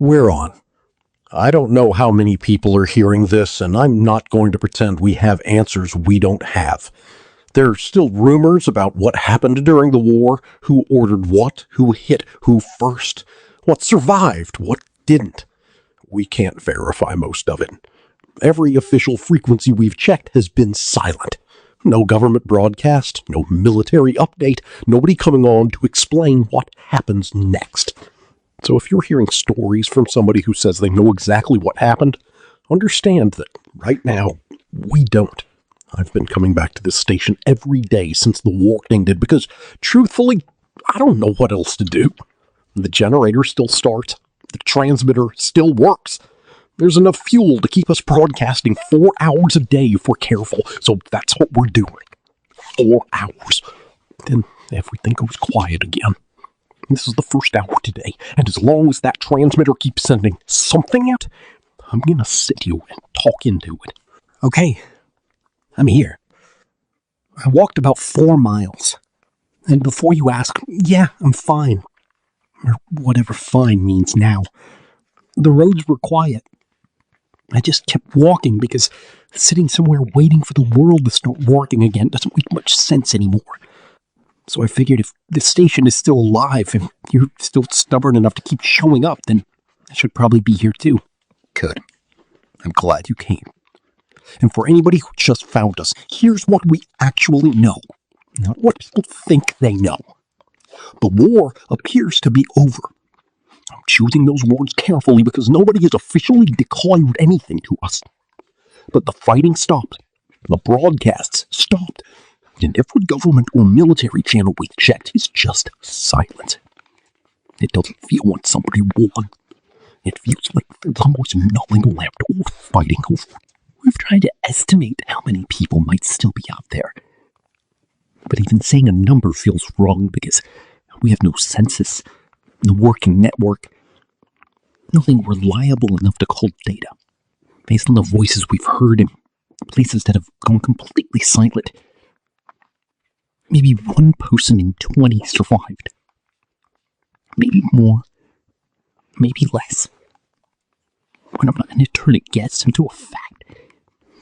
We're on. I don't know how many people are hearing this, and I'm not going to pretend we have answers we don't have. There are still rumors about what happened during the war, who ordered what, who hit who first, what survived, what didn't. We can't verify most of it. Every official frequency we've checked has been silent. No government broadcast, no military update, nobody coming on to explain what happens next. So if you're hearing stories from somebody who says they know exactly what happened, understand that right now, we don't. I've been coming back to this station every day since the war ended because, truthfully, I don't know what else to do. The generator still starts. The transmitter still works. There's enough fuel to keep us broadcasting 4 hours a day if we're careful, so that's what we're doing. 4 hours. Then everything goes quiet again. This is the first hour today, and as long as that transmitter keeps sending something out, I'm gonna sit you and talk into it. Okay, I'm here. I walked about 4 miles, and before you ask, yeah, I'm fine. Or whatever fine means now. The roads were quiet. I just kept walking because sitting somewhere waiting for the world to start working again doesn't make much sense anymore. So I figured if the station is still alive and you're still stubborn enough to keep showing up, then I should probably be here too. Good. I'm glad you came. And for anybody who just found us, here's what we actually know, not what people think they know. The war appears to be over. I'm choosing those words carefully because nobody has officially declared anything to us. But the fighting stopped. The broadcasts stopped. And every government or military channel we've checked is just silent. It doesn't feel like somebody won. It feels like there's almost nothing left worth fighting over. We've tried to estimate how many people might still be out there. But even saying a number feels wrong because we have no census, no working network, nothing reliable enough to call data. Based on the voices we've heard in places that have gone completely silent, maybe one person in 20 survived. Maybe more, maybe less. But I'm not going to turn a guess into a fact,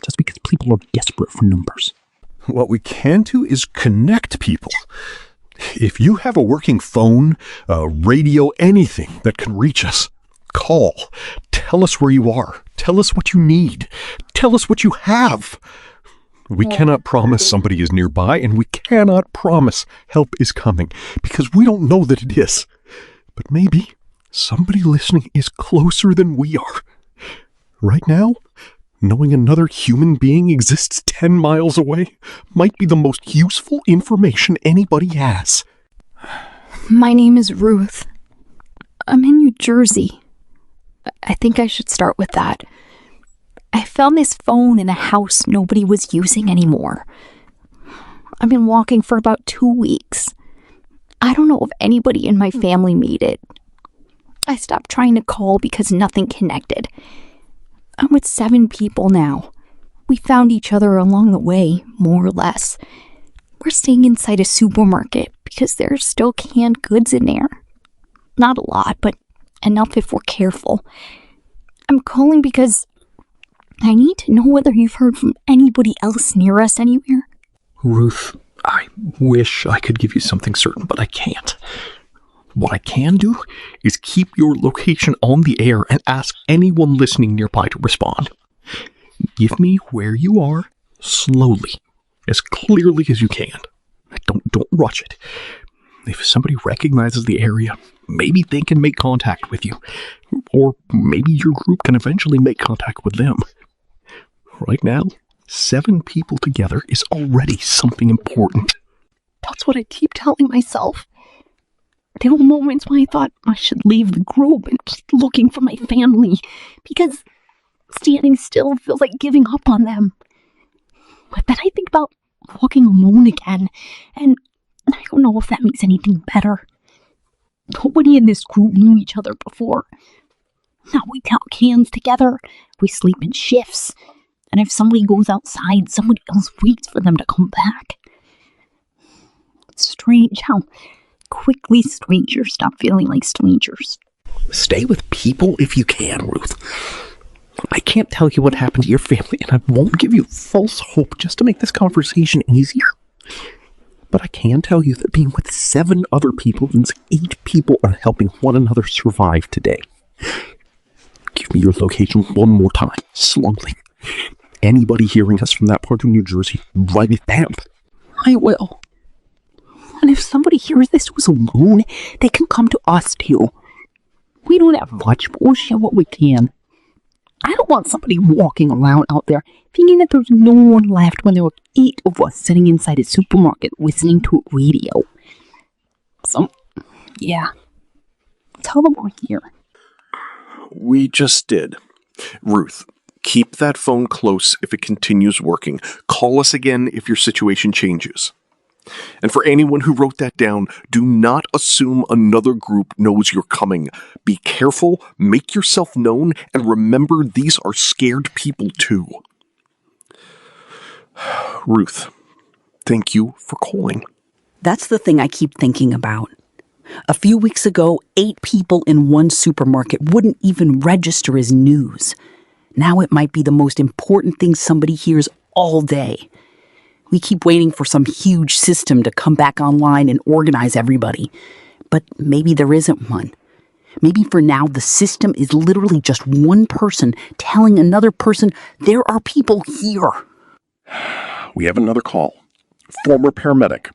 just because people are desperate for numbers. What we can do is connect people. If you have a working phone, a radio, anything that can reach us, call. Tell us where you are. Tell us what you need. Tell us what you have. We cannot promise somebody is nearby, and we cannot promise help is coming, because we don't know that it is. But maybe somebody listening is closer than we are. Right now, knowing another human being exists 10 miles away might be the most useful information anybody has. My name is Ruth. I'm in New Jersey. I think I should start with that. I found this phone in a house nobody was using anymore. I've been walking for about 2 weeks. I don't know if anybody in my family made it. I stopped trying to call because nothing connected. I'm with 7 people now. We found each other along the way, more or less. We're staying inside a supermarket because there's still canned goods in there. Not a lot, but enough if we're careful. I'm calling because I need to know whether you've heard from anybody else near us anywhere. Ruth, I wish I could give you something certain, but I can't. What I can do is keep your location on the air and ask anyone listening nearby to respond. Give me where you are, slowly, as clearly as you can. Don't rush it. If somebody recognizes the area, maybe they can make contact with you. Or maybe your group can eventually make contact with them. Right now, 7 people together is already something important. That's what I keep telling myself. There were moments when I thought I should leave the group and keep looking for my family, because standing still feels like giving up on them. But then I think about walking alone again, and I don't know if that makes anything better. Nobody in this group knew each other before. Now we count cans together, we sleep in shifts, and if somebody goes outside, somebody else waits for them to come back. It's strange how quickly strangers stop feeling like strangers. Stay with people if you can, Ruth. I can't tell you what happened to your family, and I won't give you false hope just to make this conversation easier. But I can tell you that being with 7 other people means 8 people are helping one another survive today. Give me your location one more time, slowly. Anybody hearing us from that part of New Jersey, write it down. I will. And if somebody hears this who's alone, they can come to us too. We don't have much, but we'll share what we can. I don't want somebody walking around out there thinking that there's no one left when there were 8 of us sitting inside a supermarket listening to a radio. So, yeah. Tell them we're here. We just did. Ruth, keep that phone close if it continues working. Call us again if your situation changes. And for anyone who wrote that down, do not assume another group knows you're coming. Be careful, make yourself known, and remember these are scared people too. Ruth, thank you for calling. That's the thing I keep thinking about. A few weeks ago, 8 people in one supermarket wouldn't even register as news. Now it might be the most important thing somebody hears all day. We keep waiting for some huge system to come back online and organize everybody. But maybe there isn't one. Maybe for now the system is literally just one person telling another person there are people here. We have another call. Former paramedic.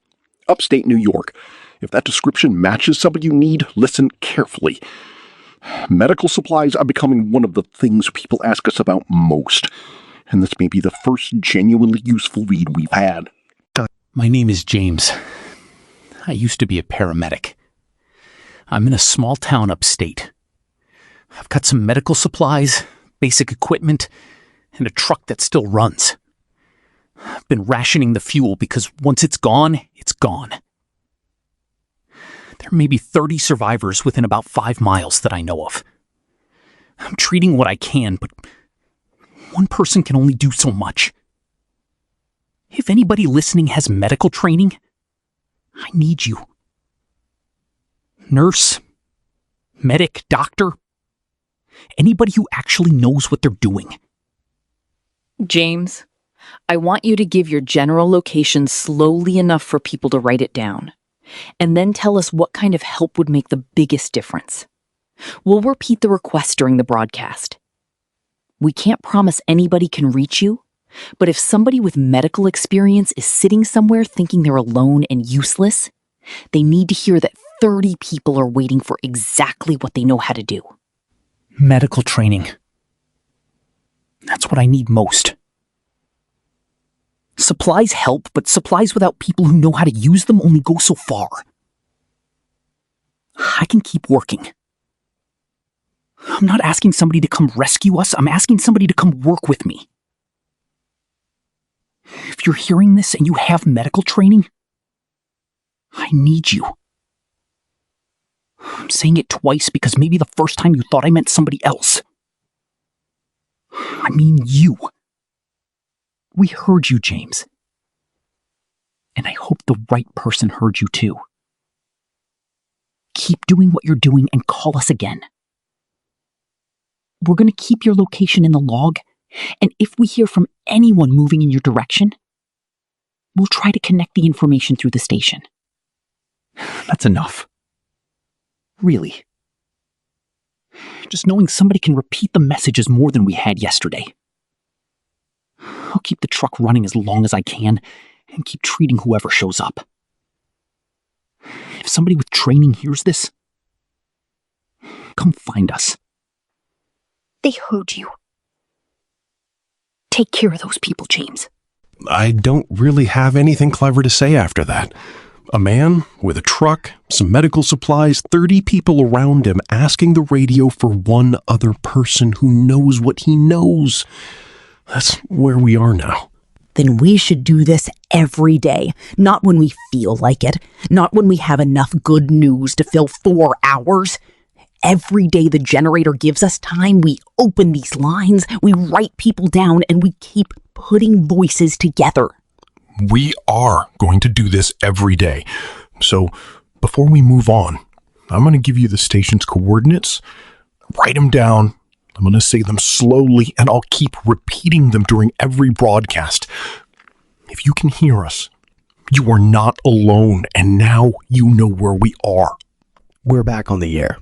Upstate New York. If that description matches somebody you need, listen carefully. Medical supplies are becoming one of the things people ask us about most. And this may be the first genuinely useful read we've had. My name is James. I used to be a paramedic. I'm in a small town upstate. I've got some medical supplies, basic equipment, and a truck that still runs. I've been rationing the fuel because once it's gone, it's gone. There may be 30 survivors within about 5 miles that I know of. I'm treating what I can, but one person can only do so much. If anybody listening has medical training, I need you. Nurse, medic, doctor, anybody who actually knows what they're doing. James, I want you to give your general location slowly enough for people to write it down, and then tell us what kind of help would make the biggest difference. We'll repeat the request during the broadcast. We can't promise anybody can reach you, but if somebody with medical experience is sitting somewhere thinking they're alone and useless, they need to hear that 30 people are waiting for exactly what they know how to do. Medical training. That's what I need most. Supplies help, but supplies without people who know how to use them only go so far. I can keep working. I'm not asking somebody to come rescue us. I'm asking somebody to come work with me. If you're hearing this and you have medical training, I need you. I'm saying it twice because maybe the first time you thought I meant somebody else. I mean you. We heard you, James. And I hope the right person heard you too. Keep doing what you're doing and call us again. We're going to keep your location in the log, and if we hear from anyone moving in your direction, we'll try to connect the information through the station. That's enough. Really. Just knowing somebody can repeat the message is more than we had yesterday. I'll keep the truck running as long as I can and keep treating whoever shows up. If somebody with training hears this, come find us. They heard you. Take care of those people, James. I don't really have anything clever to say after that. A man with a truck, some medical supplies, 30 people around him asking the radio for one other person who knows what he knows. That's where we are now. Then we should do this every day. Not when we feel like it. Not when we have enough good news to fill 4 hours. Every day the generator gives us time, we open these lines, we write people down, and we keep putting voices together. We are going to do this every day. So, before we move on, I'm going to give you the station's coordinates. Write them down. I'm going to say them slowly, and I'll keep repeating them during every broadcast. If you can hear us, you are not alone, and now you know where we are. We're back on the air.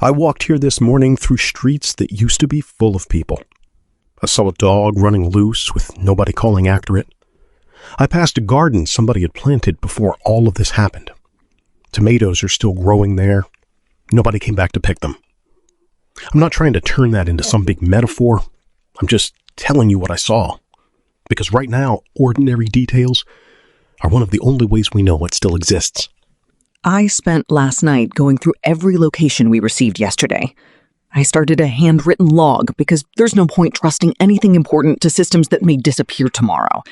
I walked here this morning through streets that used to be full of people. I saw a dog running loose with nobody calling after it. I passed a garden somebody had planted before all of this happened. Tomatoes are still growing there. Nobody came back to pick them. I'm not trying to turn that into some big metaphor. I'm just telling you what I saw. Because right now, ordinary details are one of the only ways we know it still exists. I spent last night going through every location we received yesterday. I started a handwritten log because there's no point trusting anything important to systems that may disappear tomorrow.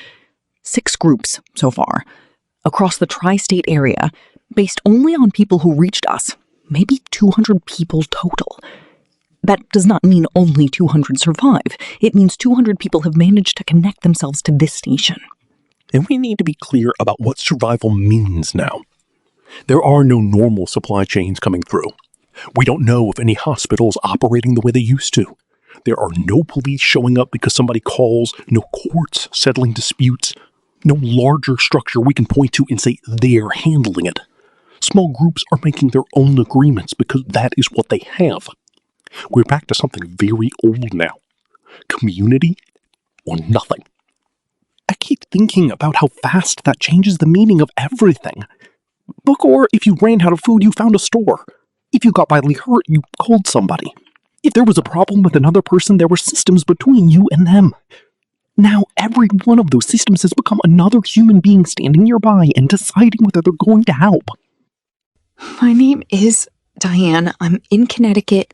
6 groups so far, across the tri-state area, based only on people who reached us. Maybe 200 people total. That does not mean only 200 survive. It means 200 people have managed to connect themselves to this station. And we need to be clear about what survival means now. There are no normal supply chains coming through. We don't know if any hospitals operating the way they used to. There are no police showing up because somebody calls, no courts settling disputes, no larger structure we can point to and say they're handling it. Small groups are making their own agreements because that is what they have. We're back to something very old now. Community or nothing. I keep thinking about how fast that changes the meaning of everything. Before, if you ran out of food, you found a store. If you got badly hurt, you called somebody. If there was a problem with another person, there were systems between you and them. Now, every one of those systems has become another human being standing nearby and deciding whether they're going to help. My name is Diane. I'm in Connecticut.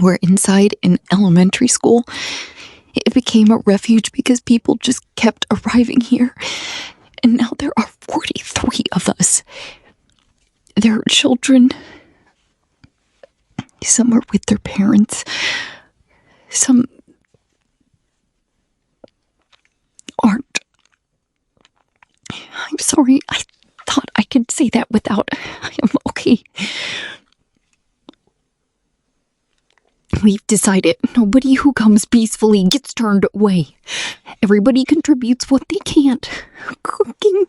We're inside an elementary school. It became a refuge because people just kept arriving here. And now there are 43 of us. There are children. Some are with their parents. Some aren't. I'm sorry. I thought I could say that without I am okay. We've decided nobody who comes peacefully gets turned away. Everybody contributes what they can. Cooking,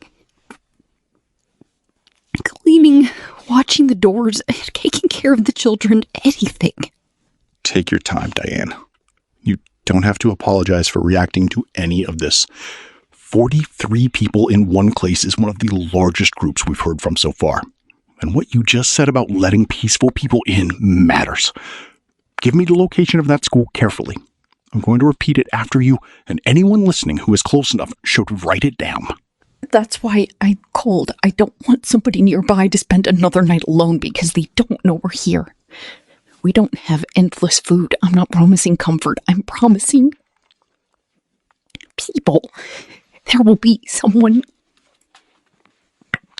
cleaning, watching the doors, taking care of the children, anything. Take your time, Diane. You don't have to apologize for reacting to any of this. 43 people in one place is one of the largest groups we've heard from so far. And what you just said about letting peaceful people in matters. Give me the location of that school carefully. I'm going to repeat it after you, and anyone listening who is close enough should write it down. That's why I called. I don't want somebody nearby to spend another night alone because they don't know we're here. We don't have endless food. I'm not promising comfort. I'm promising people. There will be someone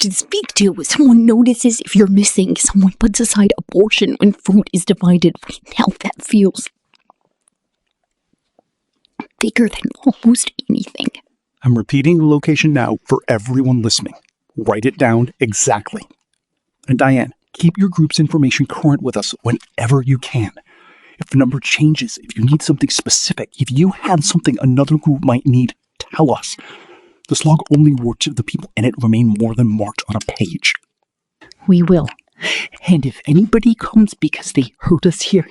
to speak to. Someone notices if you're missing. Someone puts aside abortion when food is divided. How that feels. Bigger than almost anything. I'm repeating the location now for everyone listening. Write it down exactly. And Diane, keep your group's information current with us whenever you can. If the number changes, if you need something specific, if you have something another group might need, tell us. This log only works if the people in it remain more than marked on a page. We will. And if anybody comes because they heard us here,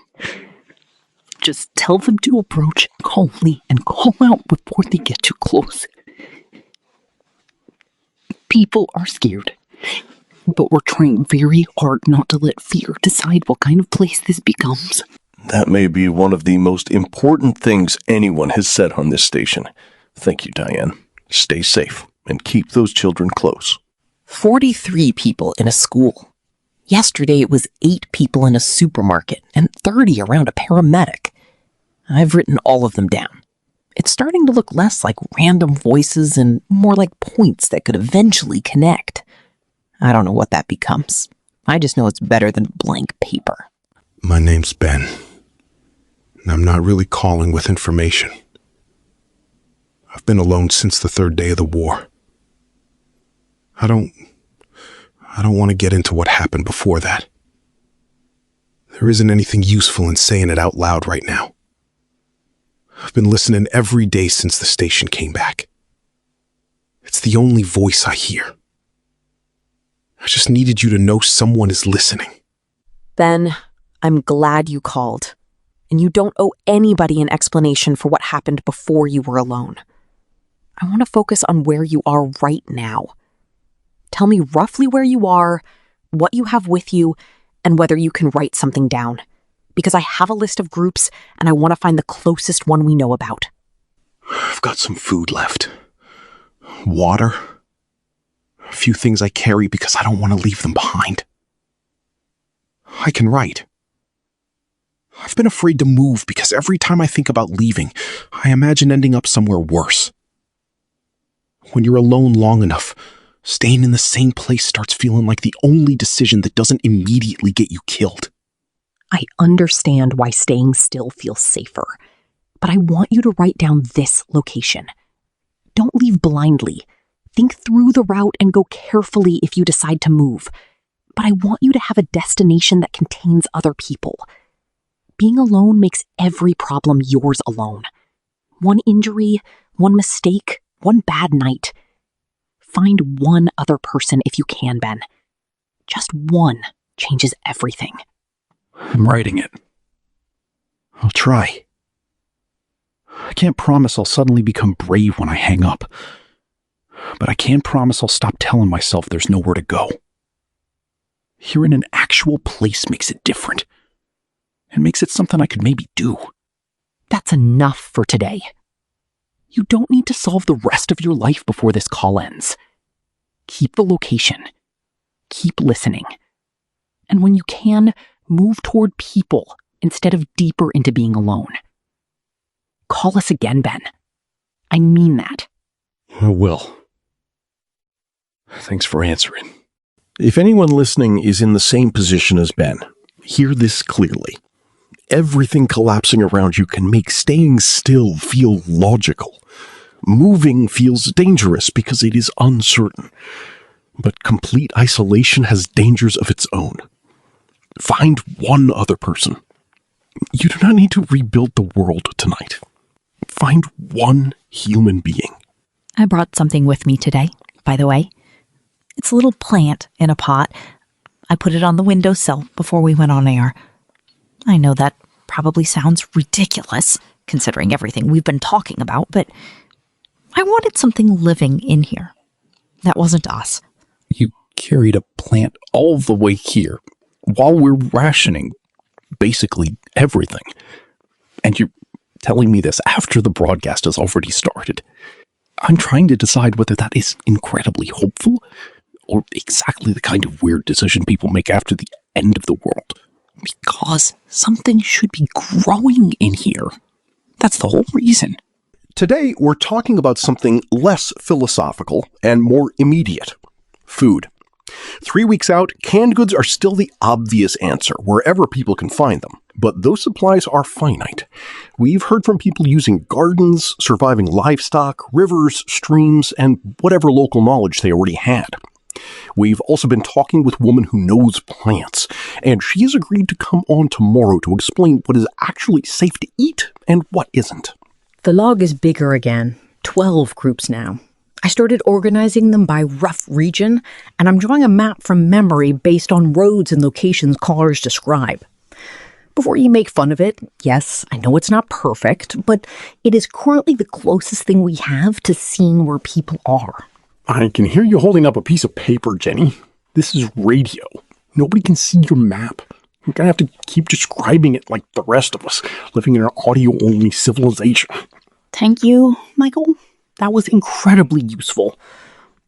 just tell them to approach calmly and call out before they get too close. People are scared, but we're trying very hard not to let fear decide what kind of place this becomes. That may be one of the most important things anyone has said on this station. Thank you, Diane. Stay safe and keep those children close. 43 people in a school. Yesterday it was 8 people in a supermarket and 30 around a paramedic. I've written all of them down. It's starting to look less like random voices and more like points that could eventually connect. I don't know what that becomes. I just know it's better than blank paper. My name's Ben, and I'm not really calling with information. I've been alone since the 3rd day of the war. I don't I don't want to get into what happened before that. There isn't anything useful in saying it out loud right now. I've been listening every day since the station came back. It's the only voice I hear. I just needed you to know someone is listening. Ben, I'm glad you called. And you don't owe anybody an explanation for what happened before you were alone. I want to focus on where you are right now. Tell me roughly where you are, what you have with you, and whether you can write something down. Because I have a list of groups, and I want to find the closest one we know about. I've got some food left. Water. A few things I carry because I don't want to leave them behind. I can write. I've been afraid to move because every time I think about leaving, I imagine ending up somewhere worse. When you're alone long enough, staying in the same place starts feeling like the only decision that doesn't immediately get you killed. I understand why staying still feels safer, but I want you to write down this location. Don't leave blindly. Think through the route and go carefully if you decide to move. But I want you to have a destination that contains other people. Being alone makes every problem yours alone. One injury, one mistake, one bad night. Find one other person if you can, Ben. Just one changes everything. I'm writing it. I'll try. I can't promise I'll suddenly become brave when I hang up. But I can promise I'll stop telling myself there's nowhere to go. Here in an actual place makes it different. It makes it something I could maybe do. That's enough for today. You don't need to solve the rest of your life before this call ends. Keep the location. Keep listening. And when you can, move toward people instead of deeper into being alone. Call us again, Ben. I mean that. I will. Thanks for answering. If anyone listening is in the same position as Ben, hear this clearly. Everything collapsing around you can make staying still feel logical. Moving feels dangerous because it is uncertain. But complete isolation has dangers of its own. Find one other person. You do not need to rebuild the world tonight. Find one human being. I brought something with me today, by the way. It's a little plant in a pot. I put it on the windowsill before we went on air. I know that probably sounds ridiculous, considering everything we've been talking about, but I wanted something living in here. That wasn't us. You carried a plant all the way here while we're rationing basically everything. And you're telling me this after the broadcast has already started. I'm trying to decide whether that is incredibly hopeful or exactly the kind of weird decision people make after the end of the world. Because something should be growing in here. That's the whole reason. Today, we're talking about something less philosophical and more immediate. Food. 3 weeks out, canned goods are still the obvious answer wherever people can find them. But those supplies are finite. We've heard from people using gardens, surviving livestock, rivers, streams, and whatever local knowledge they already had. We've also been talking with a woman who knows plants, and she has agreed to come on tomorrow to explain what is actually safe to eat and what isn't. The log is bigger again. 12 groups now. I started organizing them by rough region, and I'm drawing a map from memory based on roads and locations callers describe. Before you make fun of it, yes, I know it's not perfect, but it is currently the closest thing we have to seeing where people are. I can hear you holding up a piece of paper, Jenny. This is radio. Nobody can see your map. You're gonna have to keep describing it like the rest of us, living in an audio-only civilization. Thank you, Michael. That was incredibly useful.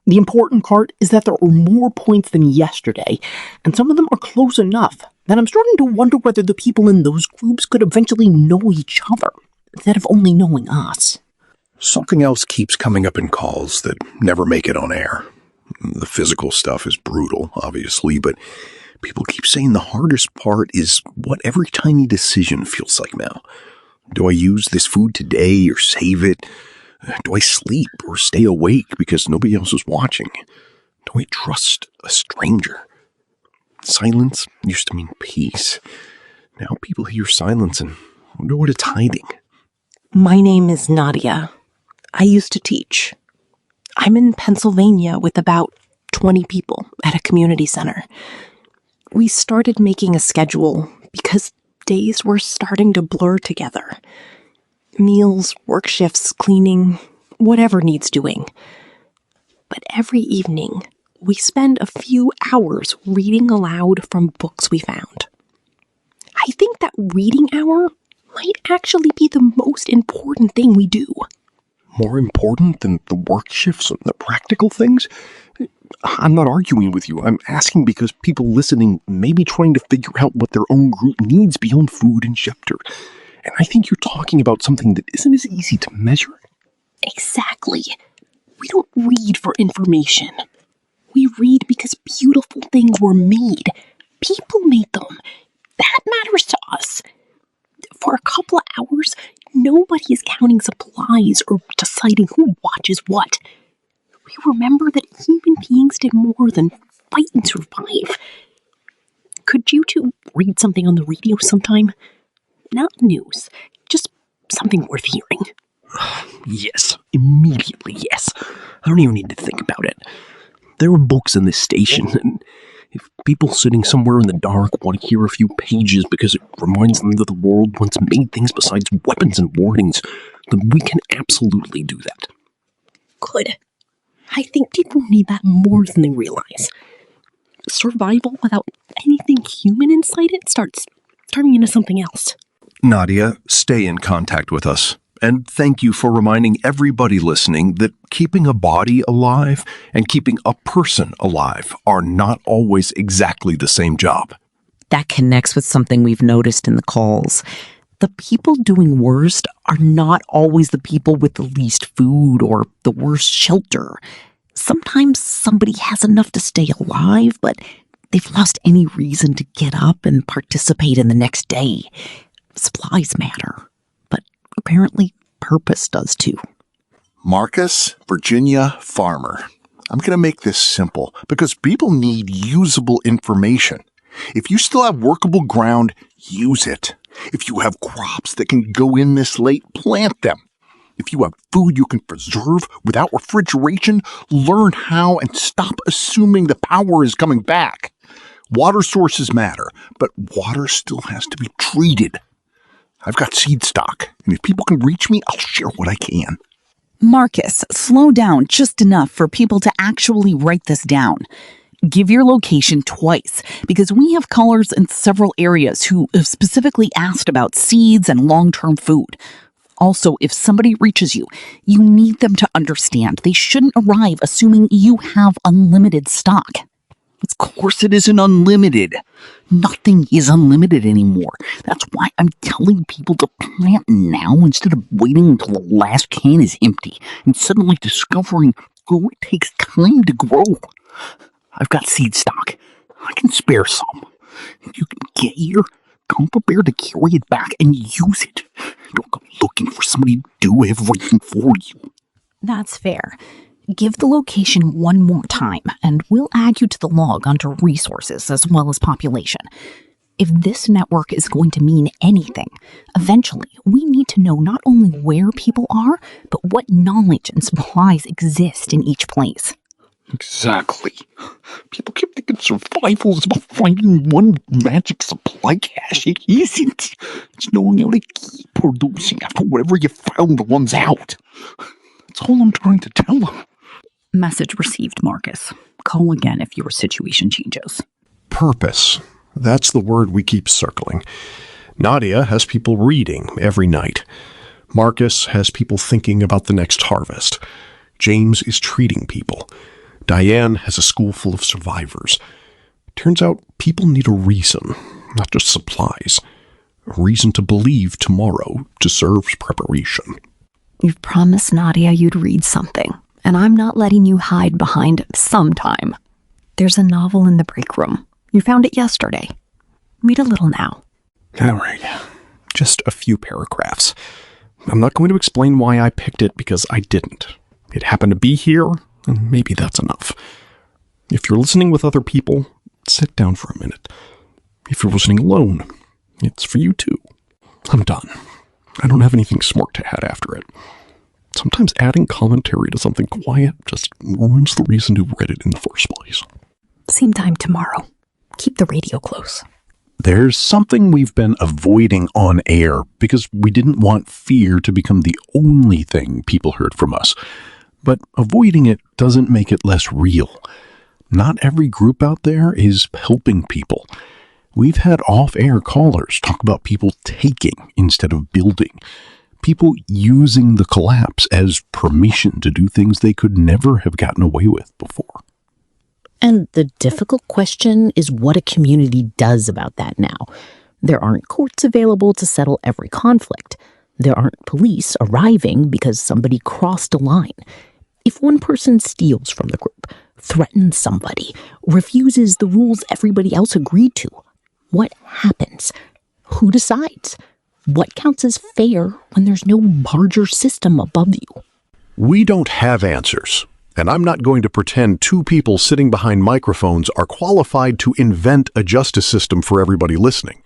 The important part is that there are more points than yesterday, and some of them are close enough that I'm starting to wonder whether the people in those groups could eventually know each other, instead of only knowing us. Something else keeps coming up in calls that never make it on air. The physical stuff is brutal, obviously, but people keep saying the hardest part is what every tiny decision feels like now. Do I use this food today or save it? Do I sleep or stay awake because nobody else is watching? Do I trust a stranger? Silence used to mean peace. Now people hear silence and wonder what it's hiding. My name is Nadia. I used to teach. I'm in Pennsylvania with about 20 people at a community center. We started making a schedule because days were starting to blur together. Meals, work shifts, cleaning, whatever needs doing. But every evening, we spend a few hours reading aloud from books we found. I think that reading hour might actually be the most important thing we do. More important than the work shifts and the practical things? I'm not arguing with you. I'm asking because people listening may be trying to figure out what their own group needs beyond food and shelter. And I think you're talking about something that isn't as easy to measure. Exactly. We don't read for information. We read because beautiful things were made. People made them. That matters to us. For a couple of hours, nobody is counting supplies or deciding who watches what. We remember that human beings did more than fight and survive. Could you two read something on the radio sometime? Not news, just something worth hearing. Yes, immediately yes. I don't even need to think about it. There are books in this station, and if people sitting somewhere in the dark want to hear a few pages because it reminds them that the world once made things besides weapons and warnings, then we can absolutely do that. Good. I think people need that more than they realize. Survival without anything human inside it starts turning into something else. Nadia, stay in contact with us. And thank you for reminding everybody listening that keeping a body alive and keeping a person alive are not always exactly the same job. That connects with something we've noticed in the calls. The people doing worst are not always the people with the least food or the worst shelter. Sometimes somebody has enough to stay alive, but they've lost any reason to get up and participate in the next day. Supplies matter. Apparently, purpose does too. Marcus, Virginia, Farmer. I'm going to make this simple because people need usable information. If you still have workable ground, use it. If you have crops that can go in this late, plant them. If you have food you can preserve without refrigeration, learn how and stop assuming the power is coming back. Water sources matter, but water still has to be treated. I've got seed stock, and if people can reach me, I'll share what I can. Marcus, slow down just enough for people to actually write this down. Give your location twice, because we have callers in several areas who have specifically asked about seeds and long-term food. Also, if somebody reaches you, you need them to understand they shouldn't arrive assuming you have unlimited stock. Of course it isn't unlimited. Nothing is unlimited anymore. That's why I'm telling people to plant now instead of waiting until the last can is empty and suddenly discovering, it takes time to grow. I've got seed stock. I can spare some. If you can get here, come prepared to carry it back and use it. Don't go looking for somebody to do everything for you. That's fair. Give the location one more time, and we'll add you to the log under resources as well as population. If this network is going to mean anything, eventually we need to know not only where people are, but what knowledge and supplies exist in each place. Exactly. People keep thinking survival is about finding one magic supply cache. It isn't. It's knowing how to keep producing after whatever you found runs out. That's all I'm trying to tell them. Message received, Marcus. Call again if your situation changes. Purpose. That's the word we keep circling. Nadia has people reading every night. Marcus has people thinking about the next harvest. James is treating people. Diane has a school full of survivors. Turns out people need a reason, not just supplies. A reason to believe tomorrow deserves preparation. You've promised Nadia you'd read something, and I'm not letting you hide behind sometime. There's a novel in the break room. You found it yesterday. Read a little now. All right. Just a few paragraphs. I'm not going to explain why I picked it because I didn't. It happened to be here, and maybe that's enough. If you're listening with other people, sit down for a minute. If you're listening alone, it's for you too. I'm done. I don't have anything smart to add after it. Sometimes adding commentary to something quiet just ruins the reason to read it in the first place. Same time tomorrow. Keep the radio close. There's something we've been avoiding on air because we didn't want fear to become the only thing people heard from us. But avoiding it doesn't make it less real. Not every group out there is helping people. We've had off-air callers talk about people taking instead of building. People using the collapse as permission to do things they could never have gotten away with before. And the difficult question is what a community does about that now. There aren't courts available to settle every conflict. There aren't police arriving because somebody crossed a line. If one person steals from the group, threatens somebody, refuses the rules everybody else agreed to, what happens? Who decides? What counts as fair when there's no larger system above you? We don't have answers, and I'm not going to pretend two people sitting behind microphones are qualified to invent a justice system for everybody listening.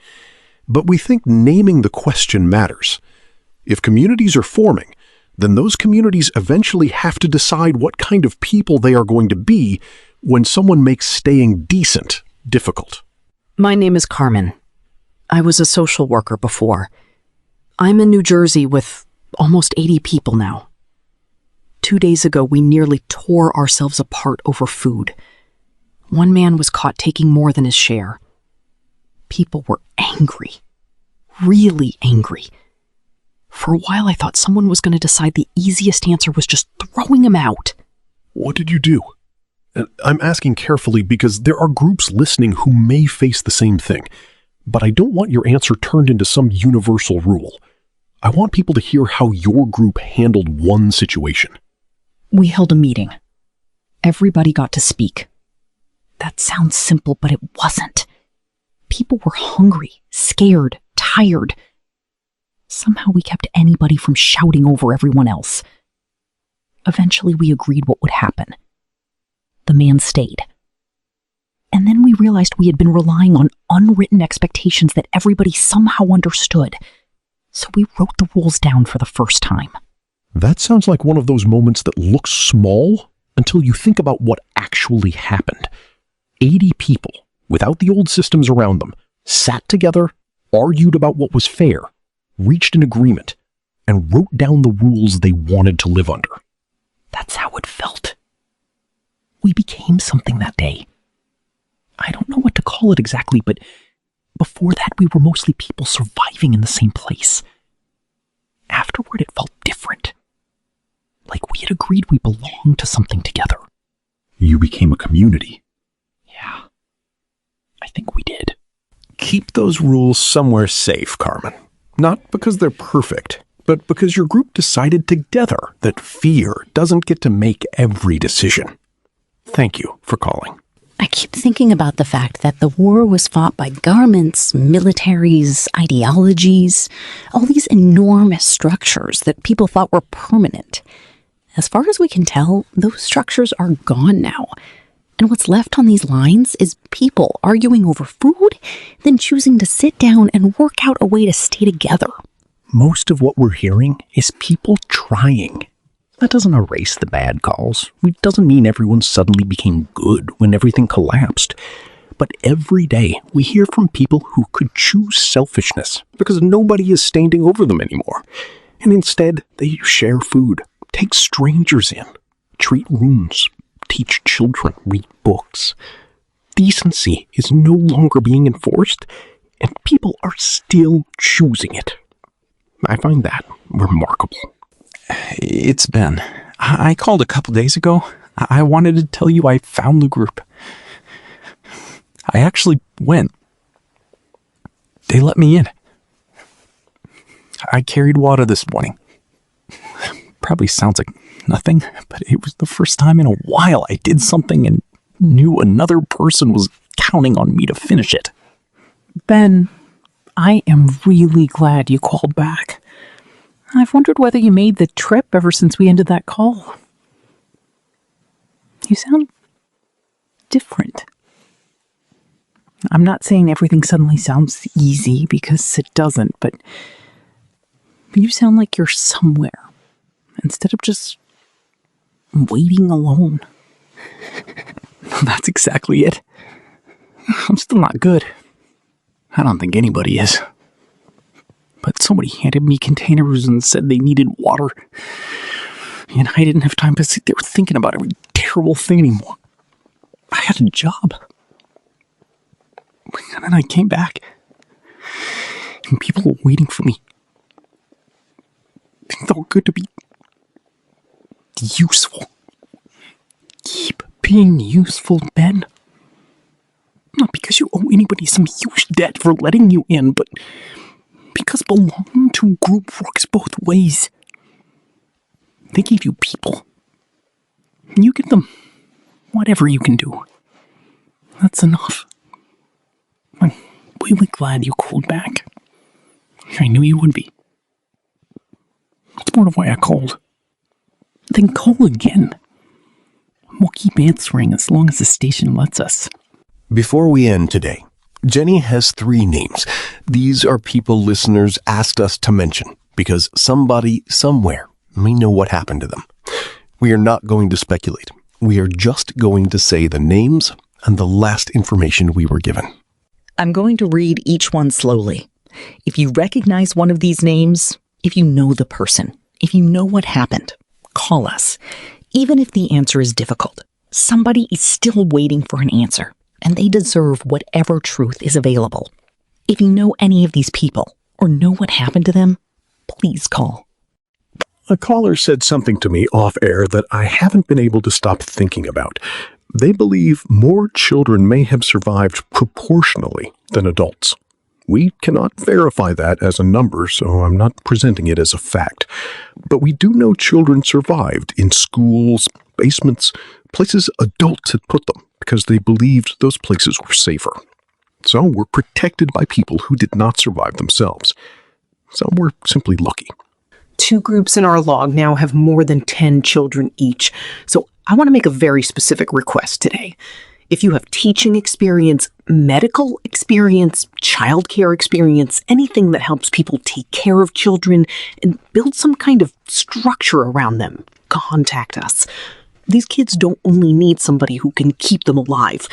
But we think naming the question matters. If communities are forming, then those communities eventually have to decide what kind of people they are going to be when someone makes staying decent difficult. My name is Carmen. I was a social worker before. I'm in New Jersey with almost 80 people now. 2 days ago, we nearly tore ourselves apart over food. One man was caught taking more than his share. People were angry. Really angry. For a while, I thought someone was going to decide the easiest answer was just throwing him out. What did you do? I'm asking carefully because there are groups listening who may face the same thing, but I don't want your answer turned into some universal rule. I want people to hear how your group handled one situation. We held a meeting. Everybody got to speak. That sounds simple, but it wasn't. People were hungry, scared, tired. Somehow we kept anybody from shouting over everyone else. Eventually we agreed what would happen. The man stayed. And then we realized we had been relying on unwritten expectations that everybody somehow understood. So we wrote the rules down for the first time. That sounds like one of those moments that looks small until you think about what actually happened. 80 people, without the old systems around them, sat together, argued about what was fair, reached an agreement, and wrote down the rules they wanted to live under. That's how it felt. We became something that day. I don't know what to call it exactly, but before that we were mostly people surviving in the same place. Afterward, it felt different. Like we had agreed we belonged to something together. You became a community. Yeah, I think we did. Keep those rules somewhere safe, Carmen. Not because they're perfect, but because your group decided together that fear doesn't get to make every decision. Thank you for calling. I keep thinking about the fact that the war was fought by governments, militaries, ideologies, all these enormous structures that people thought were permanent. As far as we can tell, those structures are gone now. And what's left on these lines is people arguing over food, then choosing to sit down and work out a way to stay together. Most of what we're hearing is people trying. That doesn't erase the bad calls. It doesn't mean everyone suddenly became good when everything collapsed. But every day we hear from people who could choose selfishness because nobody is standing over them anymore. And instead, they share food, take strangers in, treat rooms, teach children, read books. Decency is no longer being enforced, and people are still choosing it. I find that remarkable. It's Ben. I called a couple days ago. I wanted to tell you I found the group. I actually went. They let me in. I carried water this morning. Probably sounds like nothing, but it was the first time in a while I did something and knew another person was counting on me to finish it. Ben, I am really glad you called back. I've wondered whether you made the trip ever since we ended that call. You sound different. I'm not saying everything suddenly sounds easy, because it doesn't, but you sound like you're somewhere instead of just waiting alone. That's exactly it. I'm still not good. I don't think anybody is. But somebody handed me containers and said they needed water. And I didn't have time to sit there thinking about every terrible thing anymore. I had a job. And then I came back. And people were waiting for me. It felt good to be useful. Keep being useful, Ben. Not because you owe anybody some huge debt for letting you in, but because belonging to a group works both ways. They gave you people. And you give them whatever you can do. That's enough. I'm really glad you called back. I knew you would be. That's part of why I called. Then call again. We'll keep answering as long as the station lets us. Before we end today, Jenny has 3 names. These are people listeners asked us to mention because somebody somewhere may know what happened to them. We are not going to speculate. We are just going to say the names and the last information we were given. I'm going to read each one slowly. If you recognize one of these names, if you know the person, if you know what happened, call us. Even if the answer is difficult, somebody is still waiting for an answer, and they deserve whatever truth is available. If you know any of these people, or know what happened to them, please call. A caller said something to me off air that I haven't been able to stop thinking about. They believe more children may have survived proportionally than adults. We cannot verify that as a number, so I'm not presenting it as a fact. But we do know children survived in schools, basements, places adults had put them because they believed those places were safer. Some were protected by people who did not survive themselves. Some were simply lucky. 2 groups in our log now have more than 10 children each, so I want to make a very specific request today. If you have teaching experience, medical experience, childcare experience, anything that helps people take care of children and build some kind of structure around them, contact us. These kids don't only need somebody who can keep them alive.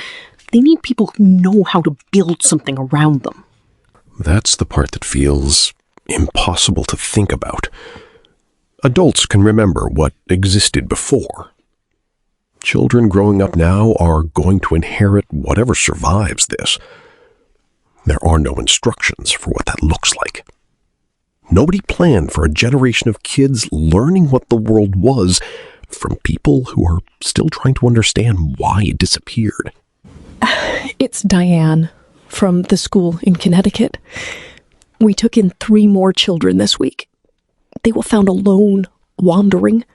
They need people who know how to build something around them. That's the part that feels impossible to think about. Adults can remember what existed before. Children growing up now are going to inherit whatever survives this. There are no instructions for what that looks like. Nobody planned for a generation of kids learning what the world was from people who are still trying to understand why it disappeared. It's Diane from the school in Connecticut. We took in 3 more children this week. They were found alone, wandering.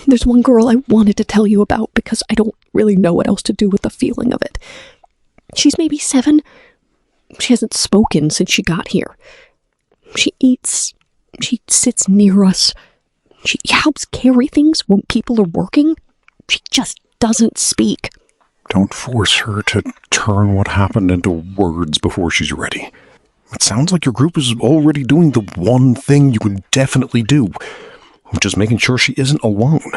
There's one girl I wanted to tell you about because I don't really know what else to do with the feeling of it. She's maybe 7. She hasn't spoken since she got here. She eats. She sits near us. She helps carry things when people are working. She just doesn't speak. Don't force her to turn what happened into words before she's ready. It sounds like your group is already doing the one thing you can definitely do, which is making sure she isn't alone.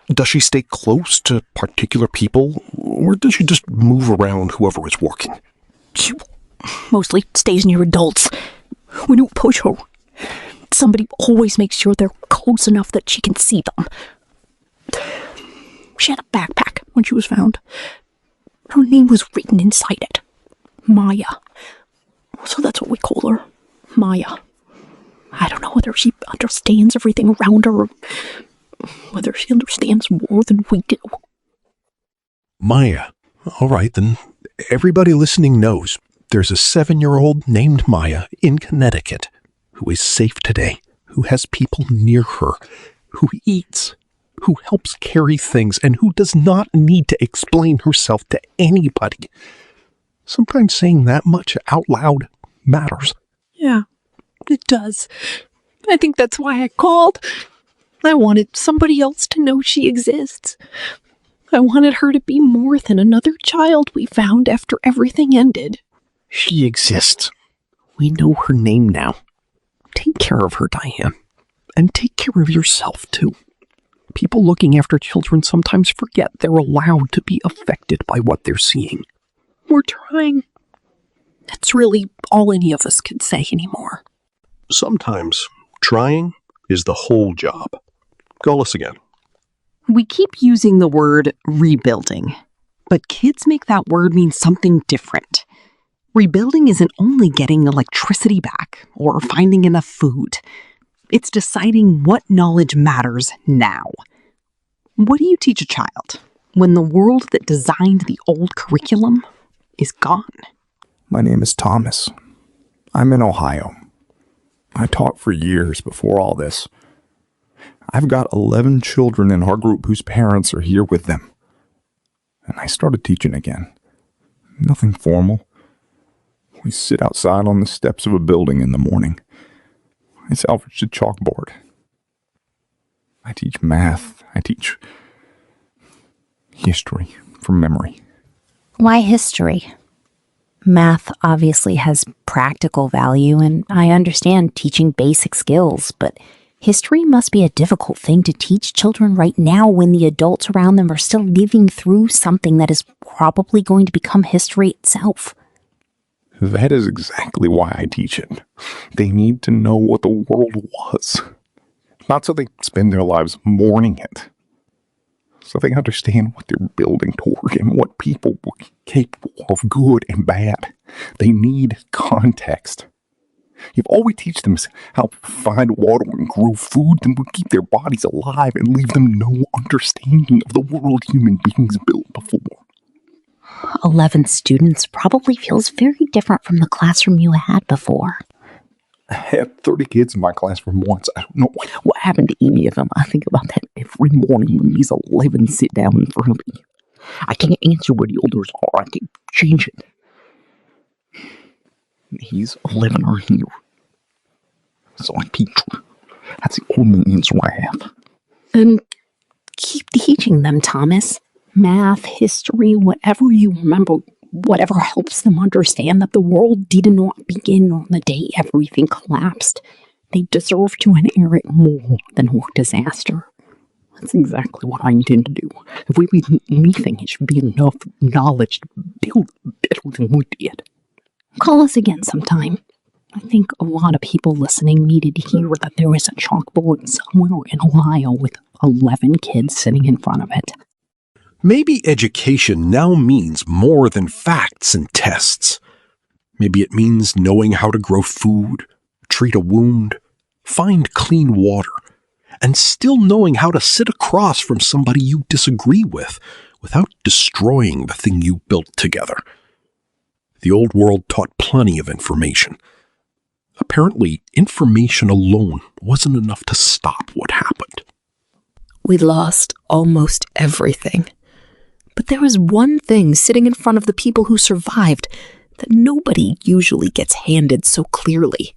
Does she stay close to particular people, or does she just move around whoever is working? She mostly stays near adults. We don't push her. Somebody always makes sure they're close enough that she can see them. She had a backpack when she was found. Her name was written inside it. Maya. So that's what we call her. Maya. I don't know whether she understands everything around her, or whether she understands more than we do. Maya. All right, then everybody listening knows there's a 7-year-old named Maya in Connecticut who is safe today, who has people near her, who eats, who helps carry things, and who does not need to explain herself to anybody. Sometimes saying that much out loud matters. Yeah, it does. I think that's why I called. I wanted somebody else to know she exists. I wanted her to be more than another child we found after everything ended. She exists. We know her name now. Take care of her, Diane. And take care of yourself, too. People looking after children sometimes forget they're allowed to be affected by what they're seeing. We're trying. That's really all any of us can say anymore. Sometimes trying is the whole job. Call us again. We keep using the word rebuilding, but kids make that word mean something different. Rebuilding isn't only getting electricity back or finding enough food. It's deciding what knowledge matters now. What do you teach a child when the world that designed the old curriculum is gone? My name is Thomas. I'm in Ohio. I taught for years before all this. I've got 11 children in our group whose parents are here with them. And I started teaching again. Nothing formal. We sit outside on the steps of a building in the morning. I salvaged a chalkboard. I teach math. I teach history from memory. Why history? Math obviously has practical value, and I understand teaching basic skills, but history must be a difficult thing to teach children right now when the adults around them are still living through something that is probably going to become history itself. That is exactly why I teach it. They need to know what the world was. Not so they spend their lives mourning it. So they understand what they're building toward and what people were capable of, good and bad. They need context. If all we teach them is how to find water and grow food, then we keep their bodies alive and leave them no understanding of the world human beings built before. 11 students probably feels very different from the classroom you had before. I had 30 kids in my classroom once. I don't know what happened to any of them. I think about that every morning when these 11 sit down in front of me. I can't answer what the others are. I can't change it. These 11 are here. So I teach. That's the only answer I have. And keep teaching them, Thomas. Math, history, whatever you remember, whatever helps them understand that the world did not begin on the day everything collapsed. They deserve to inherit more than a disaster. That's exactly what I intend to do. If we read anything, it should be enough knowledge to build better than we did. Call us again sometime. I think a lot of people listening needed to hear that there was a chalkboard somewhere in Ohio with 11 kids sitting in front of it. Maybe education now means more than facts and tests. Maybe it means knowing how to grow food, treat a wound, find clean water, and still knowing how to sit across from somebody you disagree with without destroying the thing you built together. The old world taught plenty of information. Apparently, information alone wasn't enough to stop what happened. We lost almost everything. But there was one thing sitting in front of the people who survived that nobody usually gets handed so clearly.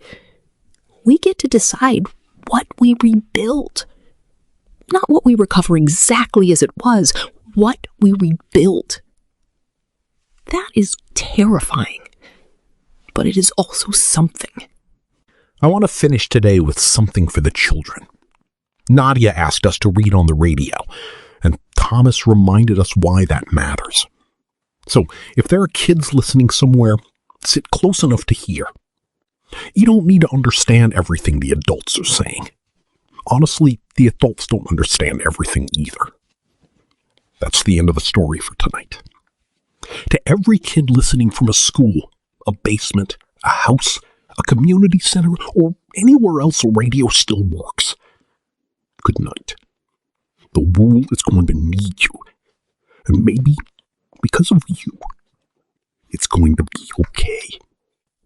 We get to decide what we rebuild. Not what we recover exactly as it was, what we rebuild. That is terrifying, but it is also something. I want to finish today with something for the children. Nadia asked us to read on the radio, and Thomas reminded us why that matters. So, if there are kids listening somewhere, sit close enough to hear. You don't need to understand everything the adults are saying. Honestly, the adults don't understand everything either. That's the end of the story for tonight. To every kid listening from a school, a basement, a house, a community center, or anywhere else a radio still works, good night. The world is going to need you. And maybe, because of you, it's going to be okay.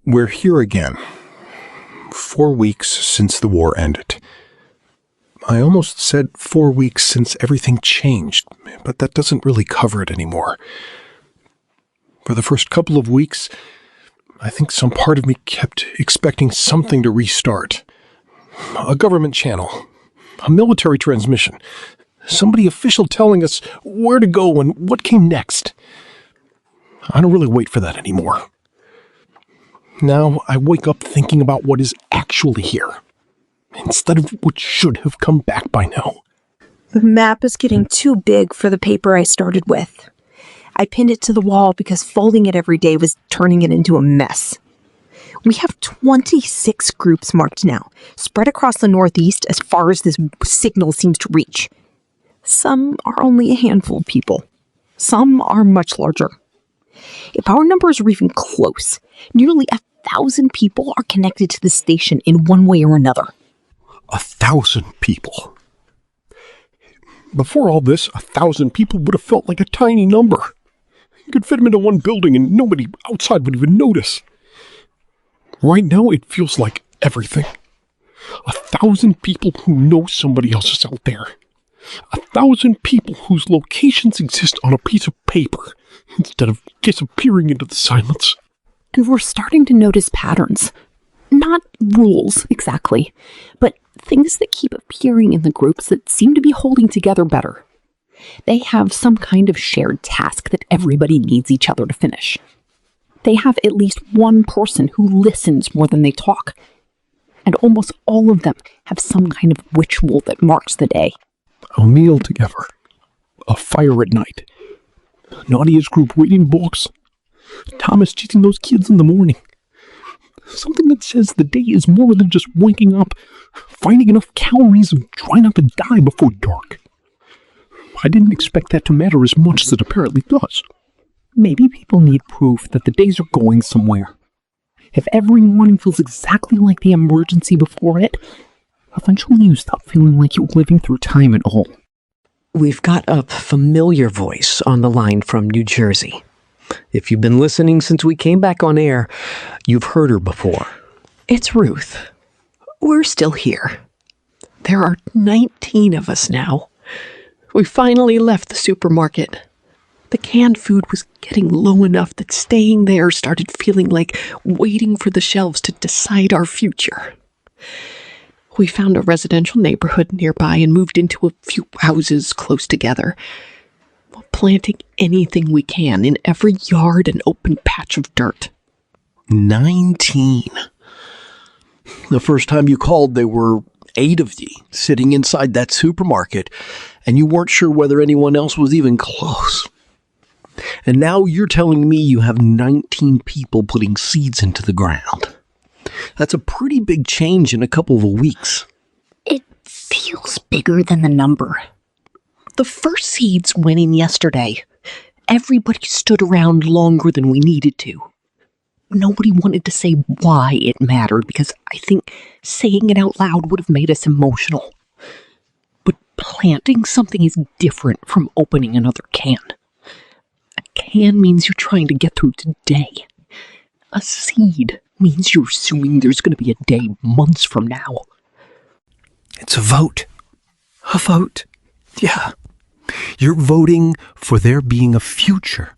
We're here again. 4 weeks since the war ended. I almost said 4 weeks since everything changed, but that doesn't really cover it anymore. For the first couple of weeks, I think some part of me kept expecting something to restart. A government channel, a military transmission, Somebody official telling us where to go and what came next. I don't really wait for that anymore. Now I wake up thinking about what is actually here, instead of what should have come back by now. The map is getting too big for the paper I started with. I pinned it to the wall because folding it every day was turning it into a mess. We have 26 groups marked now, spread across the Northeast as far as this signal seems to reach. Some are only a handful of people. Some are much larger. If our numbers are even close, nearly 1,000 people are connected to the station in one way or another. 1,000 people. Before all this, 1,000 people would have felt like a tiny number. You could fit them into one building and nobody outside would even notice. Right now, it feels like everything. 1,000 people who know somebody else is out there. 1,000 people whose locations exist on a piece of paper instead of disappearing into the silence. And we're starting to notice patterns. Not rules, exactly, but things that keep appearing in the groups that seem to be holding together better. They have some kind of shared task that everybody needs each other to finish. They have at least one person who listens more than they talk. And almost all of them have some kind of ritual that marks the day. A meal together. A fire at night. Nadia's group reading books. Thomas teaching those kids in the morning. Something that says the day is more than just waking up, finding enough calories, and trying not to die before dark. I didn't expect that to matter as much as it apparently does. Maybe people need proof that the days are going somewhere. If every morning feels exactly like the emergency before it, eventually you stop feeling like you're living through time at all. We've got a familiar voice on the line from New Jersey. If you've been listening since we came back on air, you've heard her before. It's Ruth. We're still here. There are 19 of us now. We finally left the supermarket. The canned food was getting low enough that staying there started feeling like waiting for the shelves to decide our future. We found a residential neighborhood nearby and moved into a few houses close together, planting anything we can in every yard and open patch of dirt. 19. The first time you called, there were 8 of you sitting inside that supermarket, and you weren't sure whether anyone else was even close. And now you're telling me you have 19 people putting seeds into the ground. That's a pretty big change in a couple of weeks. It feels bigger than the number. The first seeds went in yesterday. Everybody stood around longer than we needed to. Nobody wanted to say why it mattered because I think saying it out loud would have made us emotional. But planting something is different from opening another can. A can means you're trying to get through today. A seed means you're assuming there's going to be a day months from now. It's a vote. A vote. Yeah. You're voting for there being a future.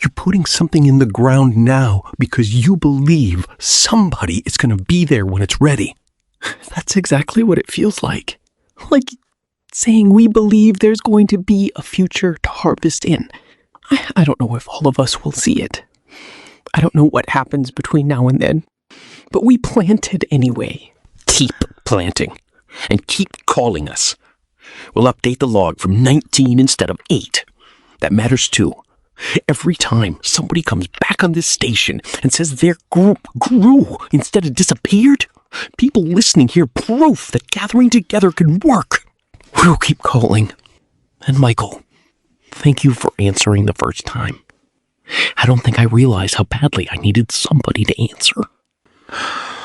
You're putting something in the ground now because you believe somebody is going to be there when it's ready. That's exactly what it feels like. Like saying we believe there's going to be a future to harvest in. I don't know if all of us will see it. I don't know what happens between now and then. But we planted anyway. Keep planting. And keep calling us. We'll update the log from 19 instead of 8. That matters too. Every time somebody comes back on this station and says their group grew instead of disappeared, people listening hear proof that gathering together can work. We'll keep calling. And Michael, thank you for answering the first time. I don't think I realized how badly I needed somebody to answer.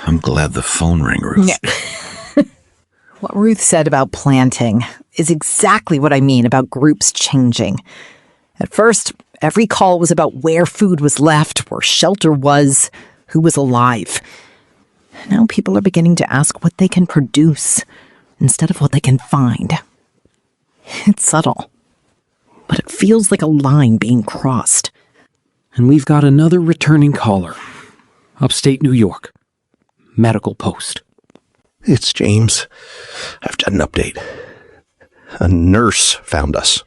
I'm glad the phone rang, Ruth. Yeah. What Ruth said about planting is exactly what I mean about groups changing. At first, every call was about where food was left, where shelter was, who was alive. Now people are beginning to ask what they can produce instead of what they can find. It's subtle, but it feels like a line being crossed. And we've got another returning caller. Upstate New York. Medical Post. It's James. I've got an update. A nurse found us.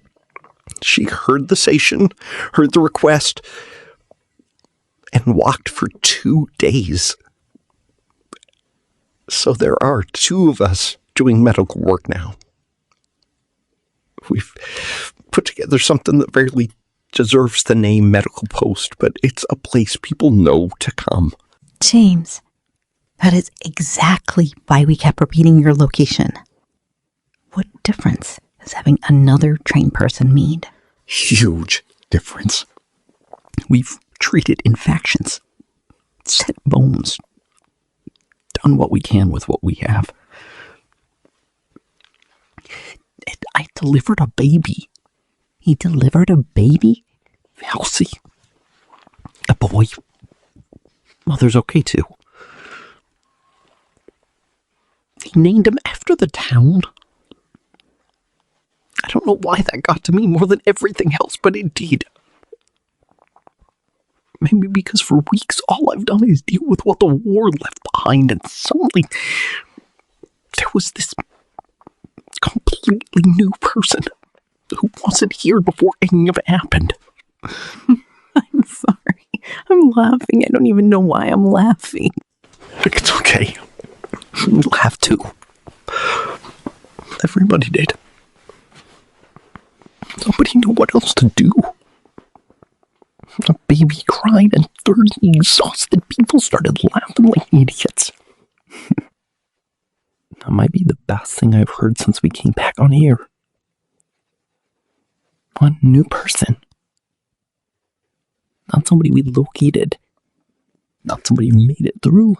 She heard the station, heard the request, and walked for 2 days. So there are 2 of us doing medical work now. We've put together something that barely deserves the name medical post, but it's a place people know to come. James, that is exactly why we kept repeating your location. What difference does having another trained person made? Huge difference. We've treated infections, set bones, done what we can with what we have. And I delivered a baby. He delivered a baby? Elsie. A boy. Mother's okay too. He named him after the town. I don't know why that got to me more than everything else, but it did. Maybe because for weeks all I've done is deal with what the war left behind, and suddenly there was this completely new person who wasn't here before any of it happened. I'm sorry. I'm laughing. I don't even know why I'm laughing. It's okay. You'll have to. Everybody did. Nobody knew what else to do. The baby cried, and 30 exhausted people started laughing like idiots. That might be the best thing I've heard since we came back on air. One new person. Not somebody we located. Not somebody who made it through.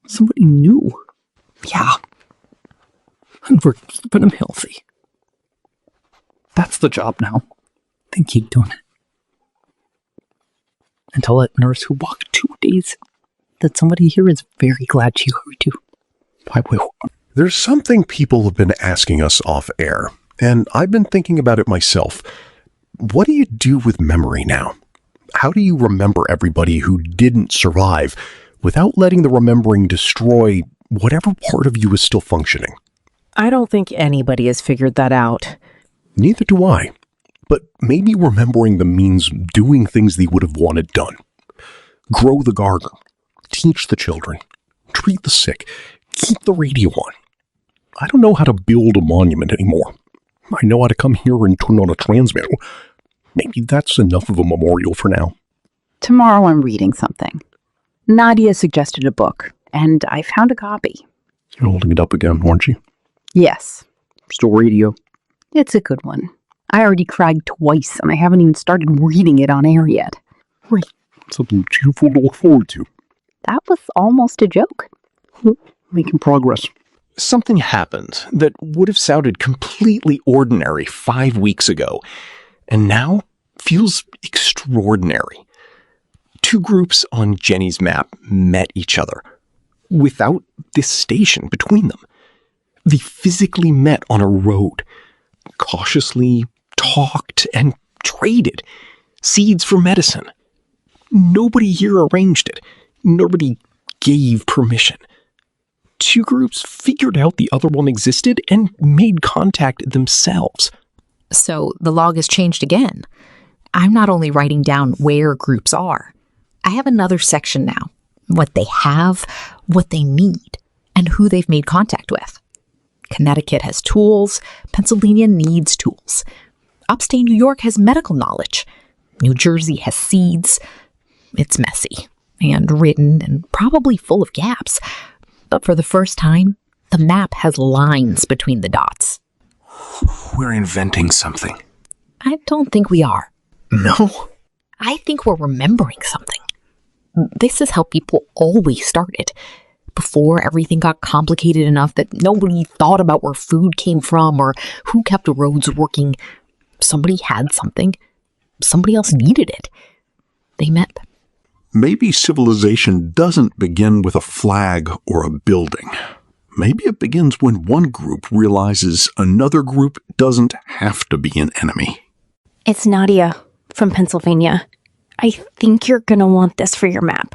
Somebody new. Yeah. And we're keeping him healthy. That's the job now. They keep doing it. And tell that nurse who walked 2 days that somebody here is very glad she heard you. I will. There's something people have been asking us off air, and I've been thinking about it myself. What do you do with memory now? How do you remember everybody who didn't survive without letting the remembering destroy whatever part of you is still functioning? I don't think anybody has figured that out. Neither do I. But maybe remembering them means doing things they would have wanted done. Grow the garden. Teach the children. Treat the sick. Keep the radio on. I don't know how to build a monument anymore. I know how to come here and turn on a transmitter. Maybe that's enough of a memorial for now. Tomorrow I'm reading something. Nadia suggested a book, and I found a copy. You're holding it up again, aren't you? Yes. Still radio. It's a good one. I already cried twice, and I haven't even started reading it on air yet. Right. Something cheerful to look forward to. That was almost a joke. Making progress. Something happened that would have sounded completely ordinary 5 weeks ago, and now feels extraordinary. 2 groups on Jenny's map met each other, without this station between them. They physically met on a road, cautiously talked and traded seeds for medicine. Nobody here arranged it. Nobody gave permission. 2 groups figured out the other one existed and made contact themselves. So the log has changed again. I'm not only writing down where groups are. I have another section now. What they have, what they need, and who they've made contact with. Connecticut has tools. Pennsylvania needs tools. Upstate New York has medical knowledge. New Jersey has seeds. It's messy and written and probably full of gaps. But for the first time, the map has lines between the dots. We're inventing something. I don't think we are. No? I think we're remembering something. This is how people always started. Before everything got complicated enough that nobody thought about where food came from or who kept the roads working. Somebody had something. Somebody else needed it. They met. Maybe civilization doesn't begin with a flag or a building. Maybe it begins when one group realizes another group doesn't have to be an enemy. It's Nadia from Pennsylvania. I think you're going to want this for your map.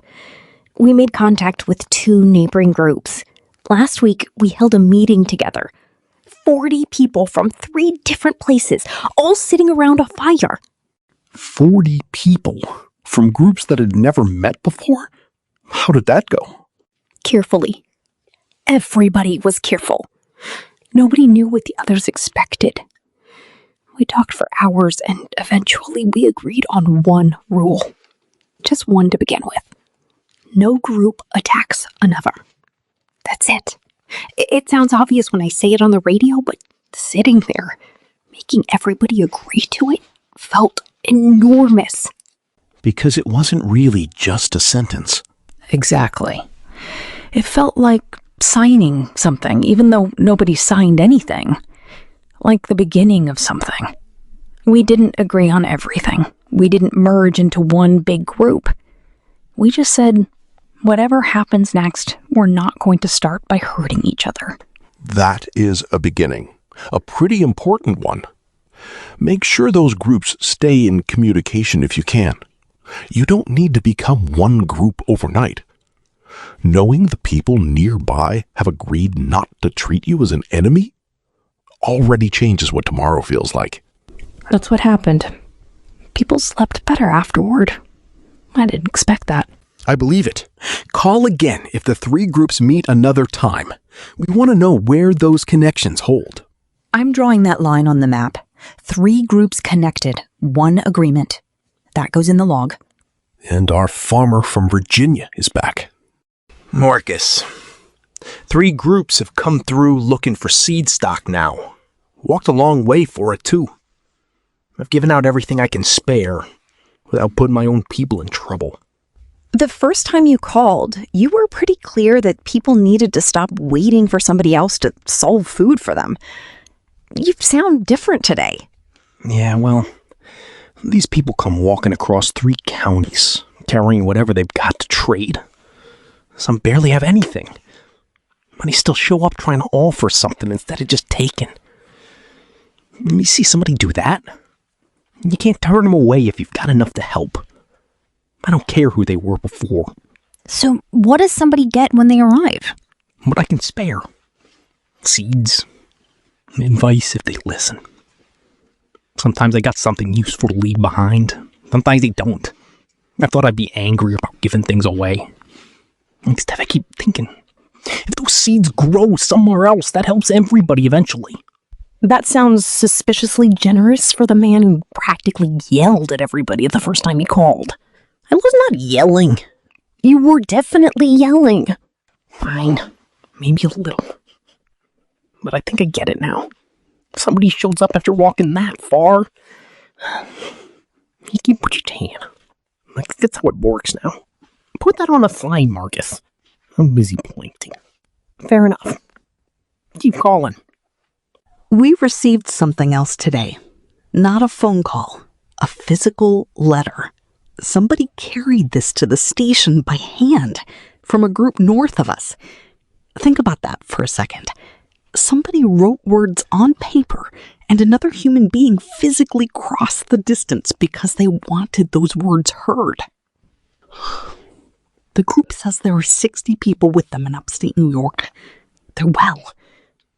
We made contact with 2 neighboring groups. Last week, we held a meeting together. 40 people from 3 different places, all sitting around a fire. 40 people from groups that had never met before? How did that go? Carefully. Everybody was careful. Nobody knew what the others expected. We talked for hours and eventually we agreed on one rule. Just one to begin with. No group attacks another. That's it. It sounds obvious when I say it on the radio, but sitting there, making everybody agree to it, felt enormous. Because it wasn't really just a sentence. Exactly. It felt like signing something, even though nobody signed anything. Like the beginning of something. We didn't agree on everything. We didn't merge into one big group. We just said, whatever happens next, we're not going to start by hurting each other. That is a beginning. A pretty important one. Make sure those groups stay in communication if you can. You don't need to become one group overnight. Knowing the people nearby have agreed not to treat you as an enemy already changes what tomorrow feels like. That's what happened. People slept better afterward. I didn't expect that. I believe it. Call again if the 3 groups meet another time. We want to know where those connections hold. I'm drawing that line on the map. 3 groups connected, 1 agreement. That goes in the log. And our farmer from Virginia is back. Marcus, 3 groups have come through looking for seed stock now. Walked a long way for it, too. I've given out everything I can spare without putting my own people in trouble. The first time you called, you were pretty clear that people needed to stop waiting for somebody else to solve food for them. You sound different today. Yeah, well, these people come walking across 3 counties, carrying whatever they've got to trade. Some barely have anything, but they still show up trying to offer something instead of just taking. You see somebody do that? You can't turn them away if you've got enough to help. I don't care who they were before. So what does somebody get when they arrive? What I can spare. Seeds. Advice if they listen. Sometimes they got something useful to leave behind. Sometimes they don't. I thought I'd be angry about giving things away. Instead, I keep thinking, if those seeds grow somewhere else, that helps everybody eventually. That sounds suspiciously generous for the man who practically yelled at everybody the first time he called. I was not yelling. You were definitely yelling. Fine. Maybe a little. But I think I get it now. If somebody shows up after walking that far, you keep what you can. Like, that's how it works now. Put that on a sign, Marcus. I'm busy planting. Fair enough. Keep calling. We received something else today. Not a phone call, a physical letter. Somebody carried this to the station by hand from a group north of us. Think about that for a second. Somebody wrote words on paper and another human being physically crossed the distance because they wanted those words heard. The group says there are 60 people with them in upstate New York. They're well.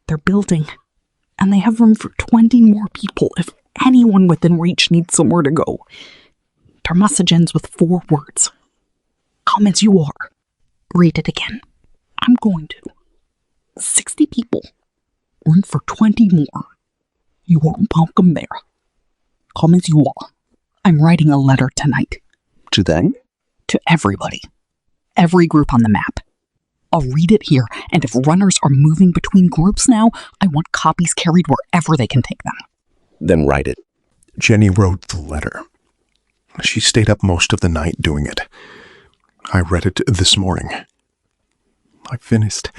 They're building. And they have room for 20 more people if anyone within reach needs somewhere to go. Their message ends with 4 words. Come as you are. Read it again. I'm going to. 60 people. Room for 20 more. You are welcome there. Come as you are. I'm writing a letter tonight. To them? To everybody. Every group on the map. I'll read it here, and if runners are moving between groups now, I want copies carried wherever they can take them. Then write it. Jenny wrote the letter. She stayed up most of the night doing it. I read it this morning. I finished,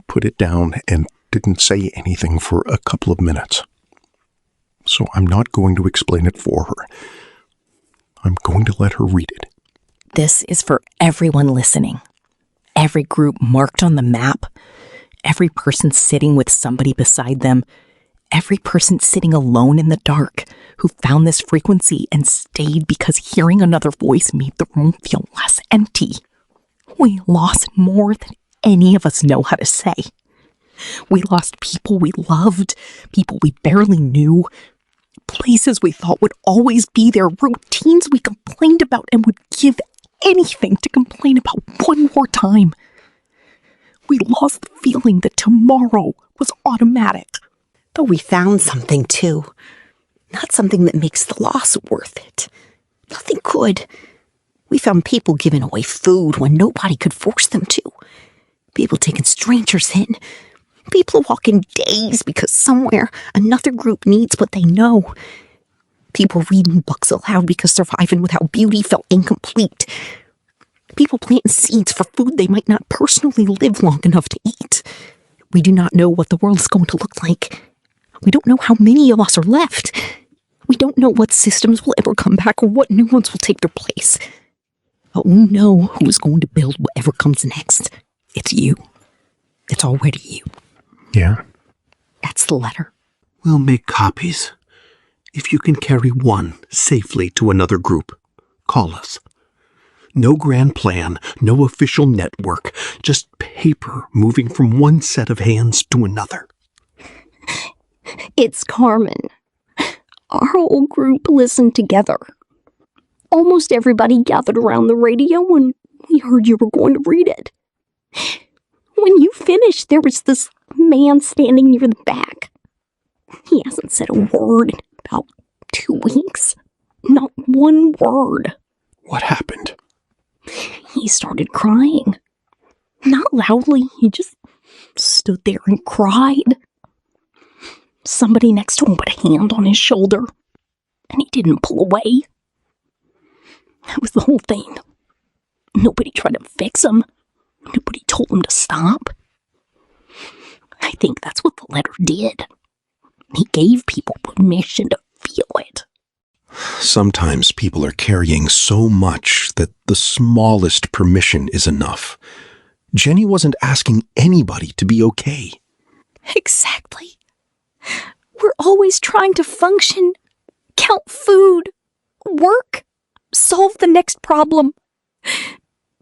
put it down, and didn't say anything for a couple of minutes. So I'm not going to explain it for her. I'm going to let her read it. This is for everyone listening. Every group marked on the map. Every person sitting with somebody beside them. Every person sitting alone in the dark who found this frequency and stayed because hearing another voice made the room feel less empty. We lost more than any of us know how to say. We lost people we loved, people we barely knew, places we thought would always be there, routines we complained about and would give anything to complain about one more time. We lost the feeling that tomorrow was automatic. But we found something, too. Not something that makes the loss worth it. Nothing could. We found people giving away food when nobody could force them to. People taking strangers in. People walking days because somewhere another group needs what they know. People reading books aloud because surviving without beauty felt incomplete. People planting seeds for food they might not personally live long enough to eat. We do not know what the world is going to look like. We don't know how many of us are left. We don't know what systems will ever come back or what new ones will take their place. But we know who is going to build whatever comes next. It's you. It's already you. Yeah? That's the letter. We'll make copies. If you can carry one safely to another group, call us. No grand plan, no official network, just paper moving from one set of hands to another. It's Carmen. Our whole group listened together. Almost everybody gathered around the radio when we heard you were going to read it. When you finished, there was this man standing near the back. He hasn't said a word in about 2 weeks. Not one word. What happened? He started crying. Not loudly, he just stood there and cried. Somebody next to him put a hand on his shoulder, and he didn't pull away. That was the whole thing. Nobody tried to fix him. Nobody told him to stop. I think that's what the letter did. He gave people permission to feel it. Sometimes people are carrying so much that the smallest permission is enough. Jenny wasn't asking anybody to be okay. Exactly. We're always trying to function, count food, work, solve the next problem.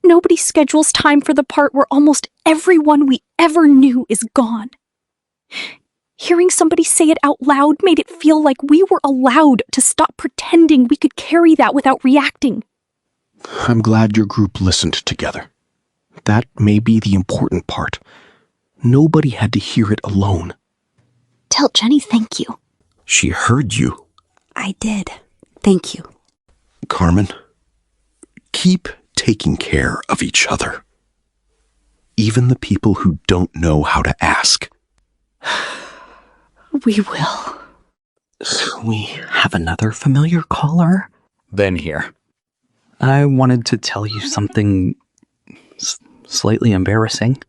Nobody schedules time for the part where almost everyone we ever knew is gone. Hearing somebody say it out loud made it feel like we were allowed to stop pretending we could carry that without reacting. I'm glad your group listened together. That may be the important part. Nobody had to hear it alone. Tell Jenny thank you. She heard you. I did. Thank you. Carmen, keep taking care of each other. Even the people who don't know how to ask. We will. We have another familiar caller. Then here. I wanted to tell you something slightly embarrassing.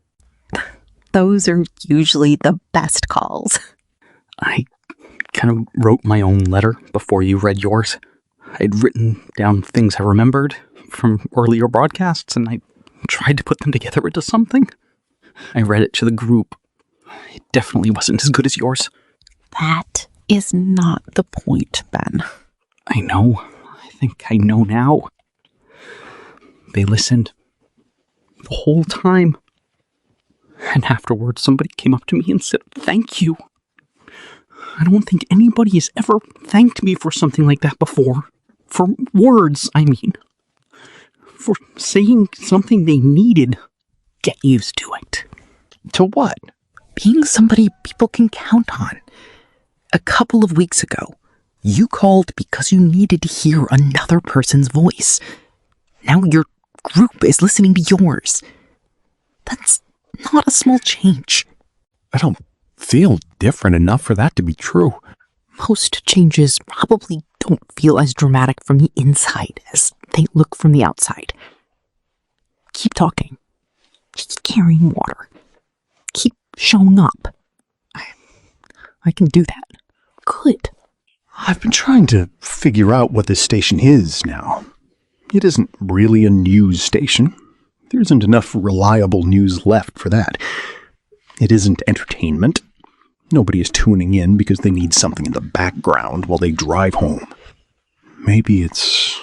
Those are usually the best calls. I kind of wrote my own letter before you read yours. I'd written down things I remembered from earlier broadcasts, and I tried to put them together into something. I read it to the group. It definitely wasn't as good as yours. That is not the point, Ben. I know. I think I know now. They listened the whole time. And afterwards, somebody came up to me and said, "Thank you." I don't think anybody has ever thanked me for something like that before. For words, I mean. For saying something they needed. Get used to it. To what? Being somebody people can count on. A couple of weeks ago, you called because you needed to hear another person's voice. Now your group is listening to yours. That's not a small change. I don't feel different enough for that to be true. Most changes probably don't feel as dramatic from the inside as they look from the outside. Keep talking. Keep carrying water. Keep showing up. I can do that. Good. I've been trying to figure out what this station is now. It isn't really a news station. There isn't enough reliable news left for that. It isn't entertainment. Nobody is tuning in because they need something in the background while they drive home. Maybe it's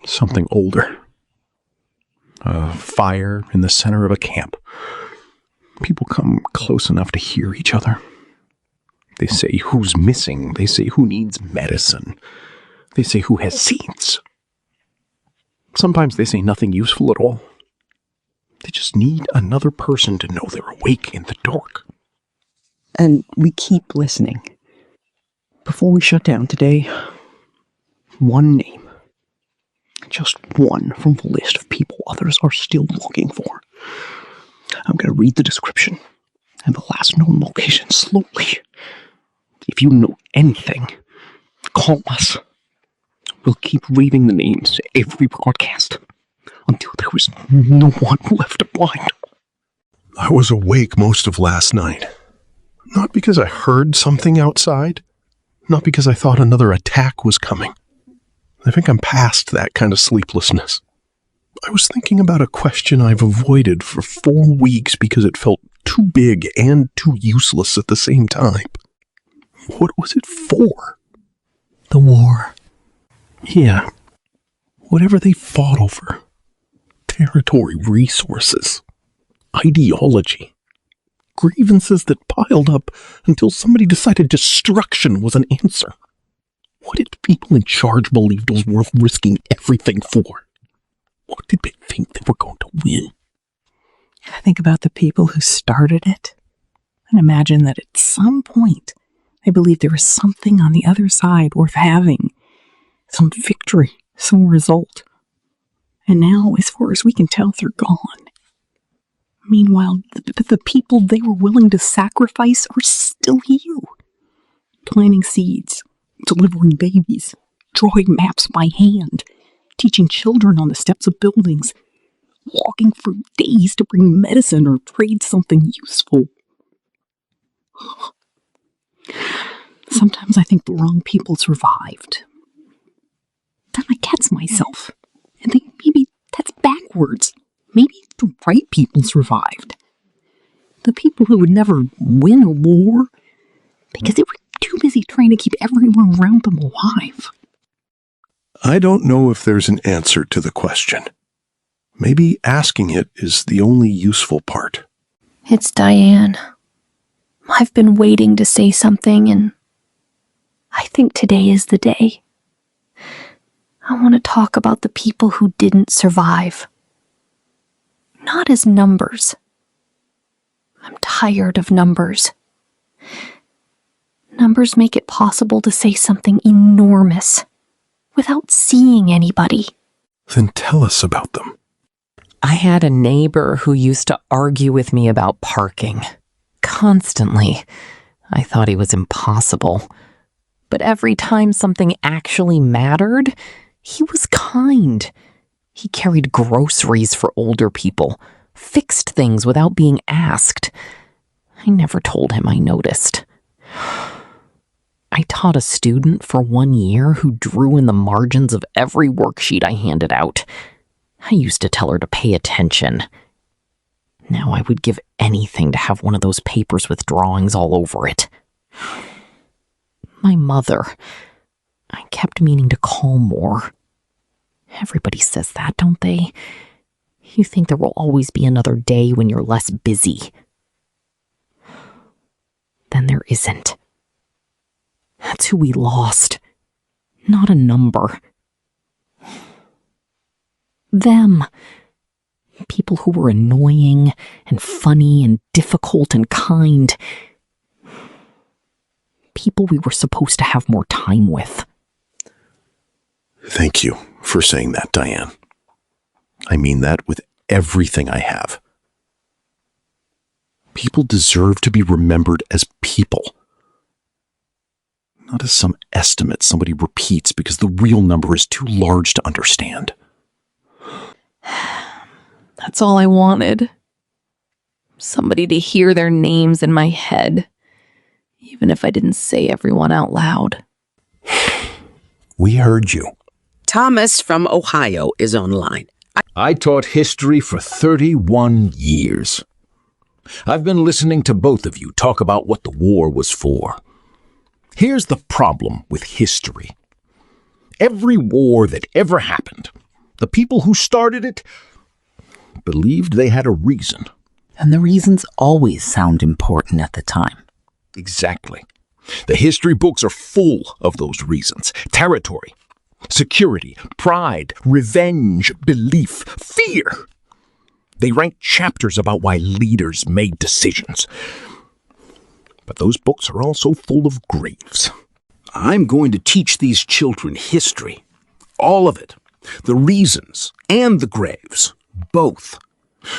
something older. A fire in the center of a camp. People come close enough to hear each other. They say who's missing. They say who needs medicine. They say who has seeds. Sometimes they say nothing useful at all. They just need another person to know they're awake in the dark. And we keep listening. Before we shut down today, one name. Just one from the list of people others are still looking for. I'm going to read the description and the last known location slowly. If you know anything, call us. We'll keep reading the names every broadcast until there is no one left behind. I was awake most of last night. Not because I heard something outside. Not because I thought another attack was coming. I think I'm past that kind of sleeplessness. I was thinking about a question I've avoided for 4 weeks because it felt too big and too useless at the same time. What was it for? The war. Yeah. Whatever they fought over. Territory, resources, ideology. Grievances that piled up until somebody decided destruction was an answer. What did the people in charge believe it was worth risking everything for? What did they think they were going to win? I think about the people who started it and imagine that at some point they believed there was something on the other side worth having, some victory, some result. And now, as far as we can tell, they're gone. Meanwhile, the people they were willing to sacrifice are still here, planting seeds, delivering babies, drawing maps by hand, teaching children on the steps of buildings, walking for days to bring medicine or trade something useful. Sometimes I think the wrong people survived. Then I catch myself and think maybe that's backwards. Maybe the right people survived. The people who would never win a war because they were too busy trying to keep everyone around them alive. I don't know if there's an answer to the question. Maybe asking it is the only useful part. It's Diane. I've been waiting to say something, and I think today is the day. I want to talk about the people who didn't survive. Not as numbers. I'm tired of numbers. Numbers make it possible to say something enormous without seeing anybody. Then tell us about them. I had a neighbor who used to argue with me about parking. Constantly. I thought he was impossible. But every time something actually mattered, he was kind. He carried groceries for older people, fixed things without being asked. I never told him I noticed. I taught a student for 1 year who drew in the margins of every worksheet I handed out. I used to tell her to pay attention. Now I would give anything to have one of those papers with drawings all over it. My mother. I kept meaning to call more. Everybody says that, don't they? You think there will always be another day when you're less busy. Then there isn't. That's who we lost. Not a number. Them. People who were annoying and funny and difficult and kind. People we were supposed to have more time with. Thank you for saying that, Diane. I mean that with everything I have. People deserve to be remembered as people. Not as some estimate somebody repeats because the real number is too large to understand. That's all I wanted. Somebody to hear their names in my head, even if I didn't say everyone out loud. We heard you. Thomas from Ohio is online. I taught history for 31 years. I've been listening to both of you talk about what the war was for. Here's the problem with history. Every war that ever happened, the people who started it believed they had a reason, And the reasons always sound important at the time. Exactly. The history books are full of those reasons. Territory, security, pride, revenge, belief, fear. They rank chapters about why leaders made decisions. But those books are also full of graves. I'm going to teach these children history. All of it. The reasons and the graves. Both.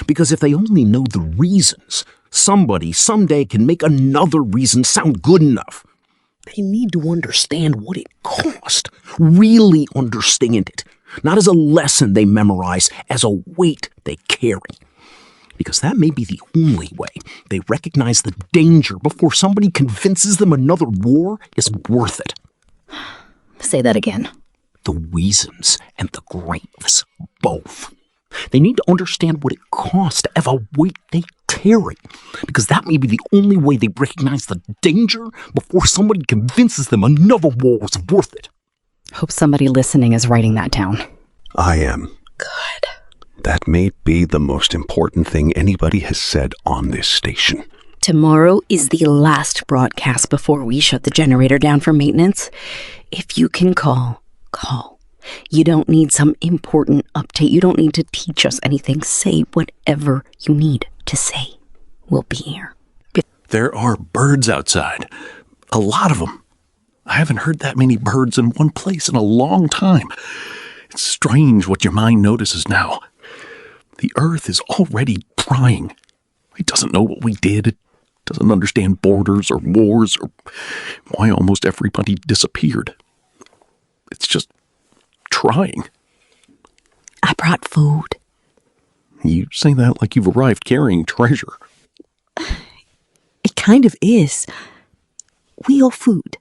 Because if they only know the reasons, somebody someday can make another reason sound good enough. They need to understand what it cost. Really understand it. Not as a lesson they memorize, as a weight they carry. Because that may be the only way they recognize the danger before somebody convinces them another war is worth it. Say that again. The reasons and the graves, both. They need to understand what it costs to have a weight they carry, because that may be the only way they recognize the danger before somebody convinces them another war is worth it. Hope somebody listening is writing that down. I am. Good. That may be the most important thing anybody has said on this station. Tomorrow is the last broadcast before we shut the generator down for maintenance. If you can call. You don't need some important update. You don't need to teach us anything. Say whatever you need to say. We'll be here. There are birds outside. A lot of them. I haven't heard that many birds in one place in a long time. It's strange what your mind notices now. The earth is already crying. It doesn't know what we did. It doesn't understand borders or wars or why almost everybody disappeared. It's just trying. I brought food. You say that like you've arrived carrying treasure. It kind of is. Real food.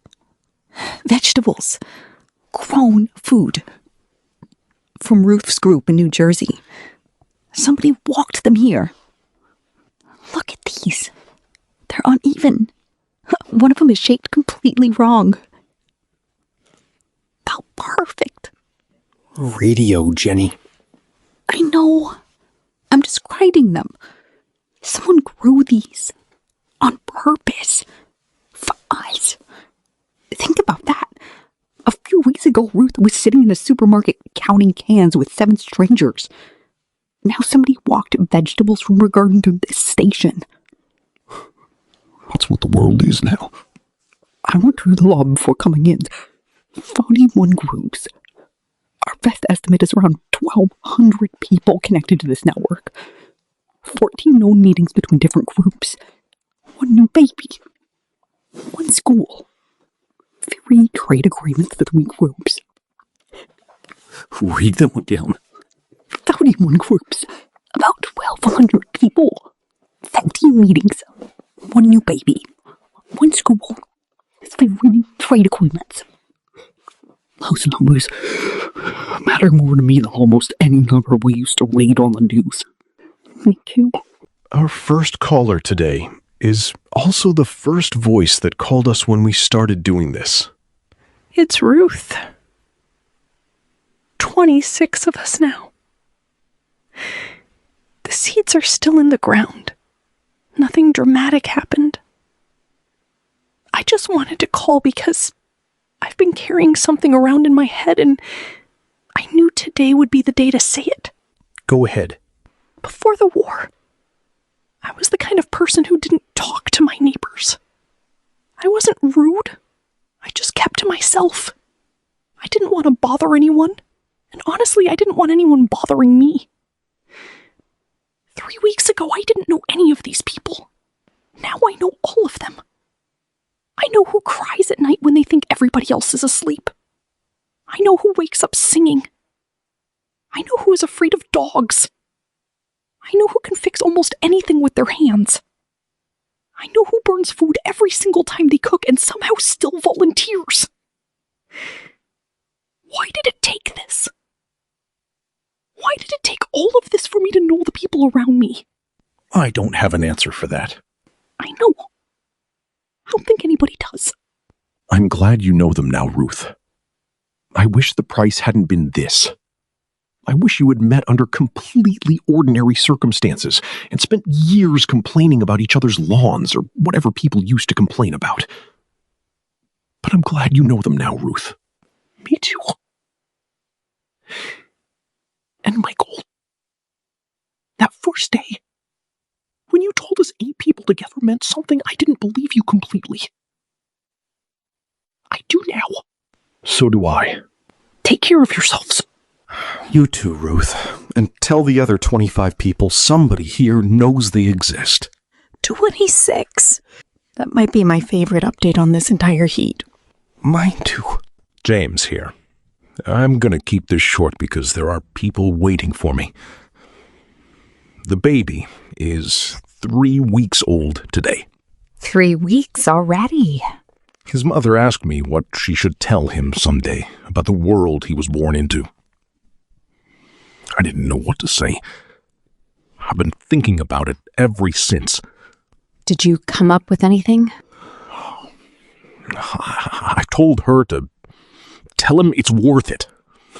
Vegetables. Grown food. From Ruth's group in New Jersey. Somebody walked them here. Look at these. They're uneven. One of them is shaped completely wrong. About perfect. Radio, Jenny. I know. I'm describing them. Someone grew these. On purpose. For us. Think about that. A few weeks ago, Ruth was sitting in a supermarket counting cans with 7 strangers. Now somebody walked vegetables from her garden to this station. That's what the world is now. I went through the log before coming in. 41 groups. Our best estimate is around 1,200 people connected to this network. 14 known meetings between different groups. 1 new baby. 1 school. 3 trade agreements between groups. Read them again. 31 groups. About 1,200 people. 13 meetings. 1 new baby. 1 school. 3 trade agreements. Those numbers matter more to me than almost any number we used to read on the news. Me too. Our first caller today is also the first voice that called us when we started doing this. It's Ruth. 26 of us now. The seeds are still in the ground. Nothing dramatic happened. I just wanted to call because I've been carrying something around in my head and I knew today would be the day to say it. Go ahead. Before the war, I was the kind of person who didn't talk to my neighbors. I wasn't rude. I just kept to myself. I didn't want to bother anyone. And honestly, I didn't want anyone bothering me. 3 weeks ago, I didn't know any of these people. Now I know all of them. I know who cries at night when they think everybody else is asleep. I know who wakes up singing. I know who is afraid of dogs. I know who can fix almost anything with their hands. I know who burns food every single time they cook and somehow still volunteers. Why did it take this? Why did it take all of this for me to know the people around me? I don't have an answer for that. I know. I don't think anybody does. I'm glad you know them now, Ruth. I wish the price hadn't been this. I wish you had met under completely ordinary circumstances and spent years complaining about each other's lawns or whatever people used to complain about. But I'm glad you know them now, Ruth. Me too. And Michael, that first day, when you told us 8 people together meant something, I didn't believe you completely. I do now. So do I. Take care of yourselves. You too, Ruth. And tell the other 25 people somebody here knows they exist. 26. That might be my favorite update on this entire heat. Mine too. James here. I'm gonna keep this short because there are people waiting for me. The baby is 3 weeks old today. 3 weeks already. His mother asked me what she should tell him someday about the world he was born into. I didn't know what to say. I've been thinking about it ever since. Did you come up with anything? I told her to tell him it's worth it.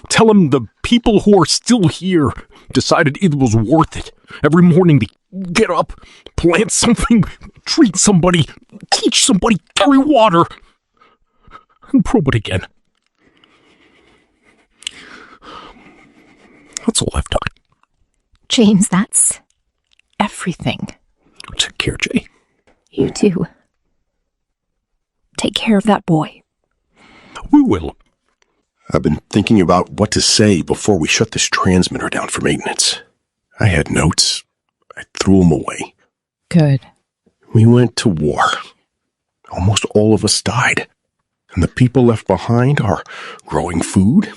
Tell him the people who are still here decided it was worth it. Every morning they get up, plant something, treat somebody, teach somebody, carry water, and probe it again. That's all I've done. James, that's everything. Take care, Jay. You too. Take care of that boy. We will. I've been thinking about what to say before we shut this transmitter down for maintenance. I had notes. I threw them away. Good. We went to war. Almost all of us died. And the people left behind are growing food.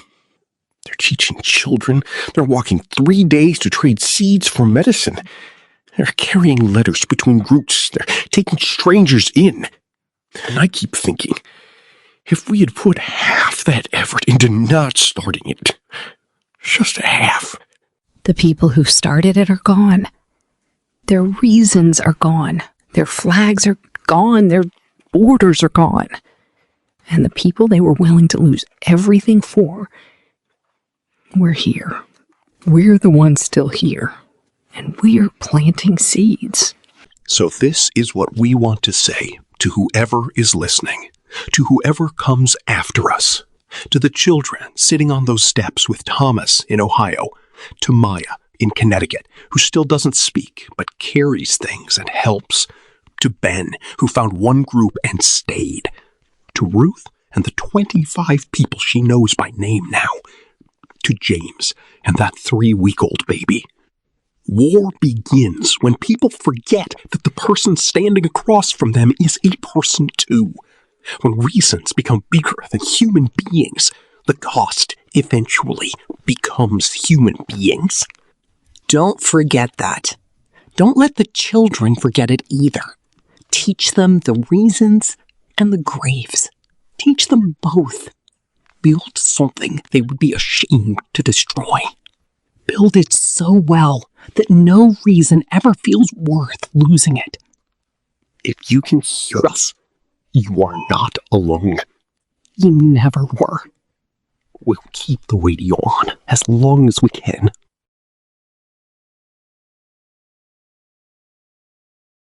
They're teaching children. They're walking 3 days to trade seeds for medicine. They're carrying letters between groups. They're taking strangers in. And I keep thinking, if we had put half that effort into not starting it, just a half. The people who started it are gone. Their reasons are gone. Their flags are gone. Their borders are gone. And the people they were willing to lose everything for, we're here. We're the ones still here. And we're planting seeds. So this is what we want to say to whoever is listening, to whoever comes after us, to the children sitting on those steps with Thomas in Ohio, to Maya in Connecticut, who still doesn't speak but carries things and helps, to Ben, who found one group and stayed, to Ruth and the 25 people she knows by name now, to James and that 3-week-old baby. War begins when people forget that the person standing across from them is a person too. When reasons become bigger than human beings, the cost eventually becomes human beings. Don't forget that. Don't let the children forget it either. Teach them the reasons and the graves. Teach them both. Build something they would be ashamed to destroy. Build it so well that no reason ever feels worth losing it. If you can hear us, you are not alone. You never were. We'll keep the radio on as long as we can.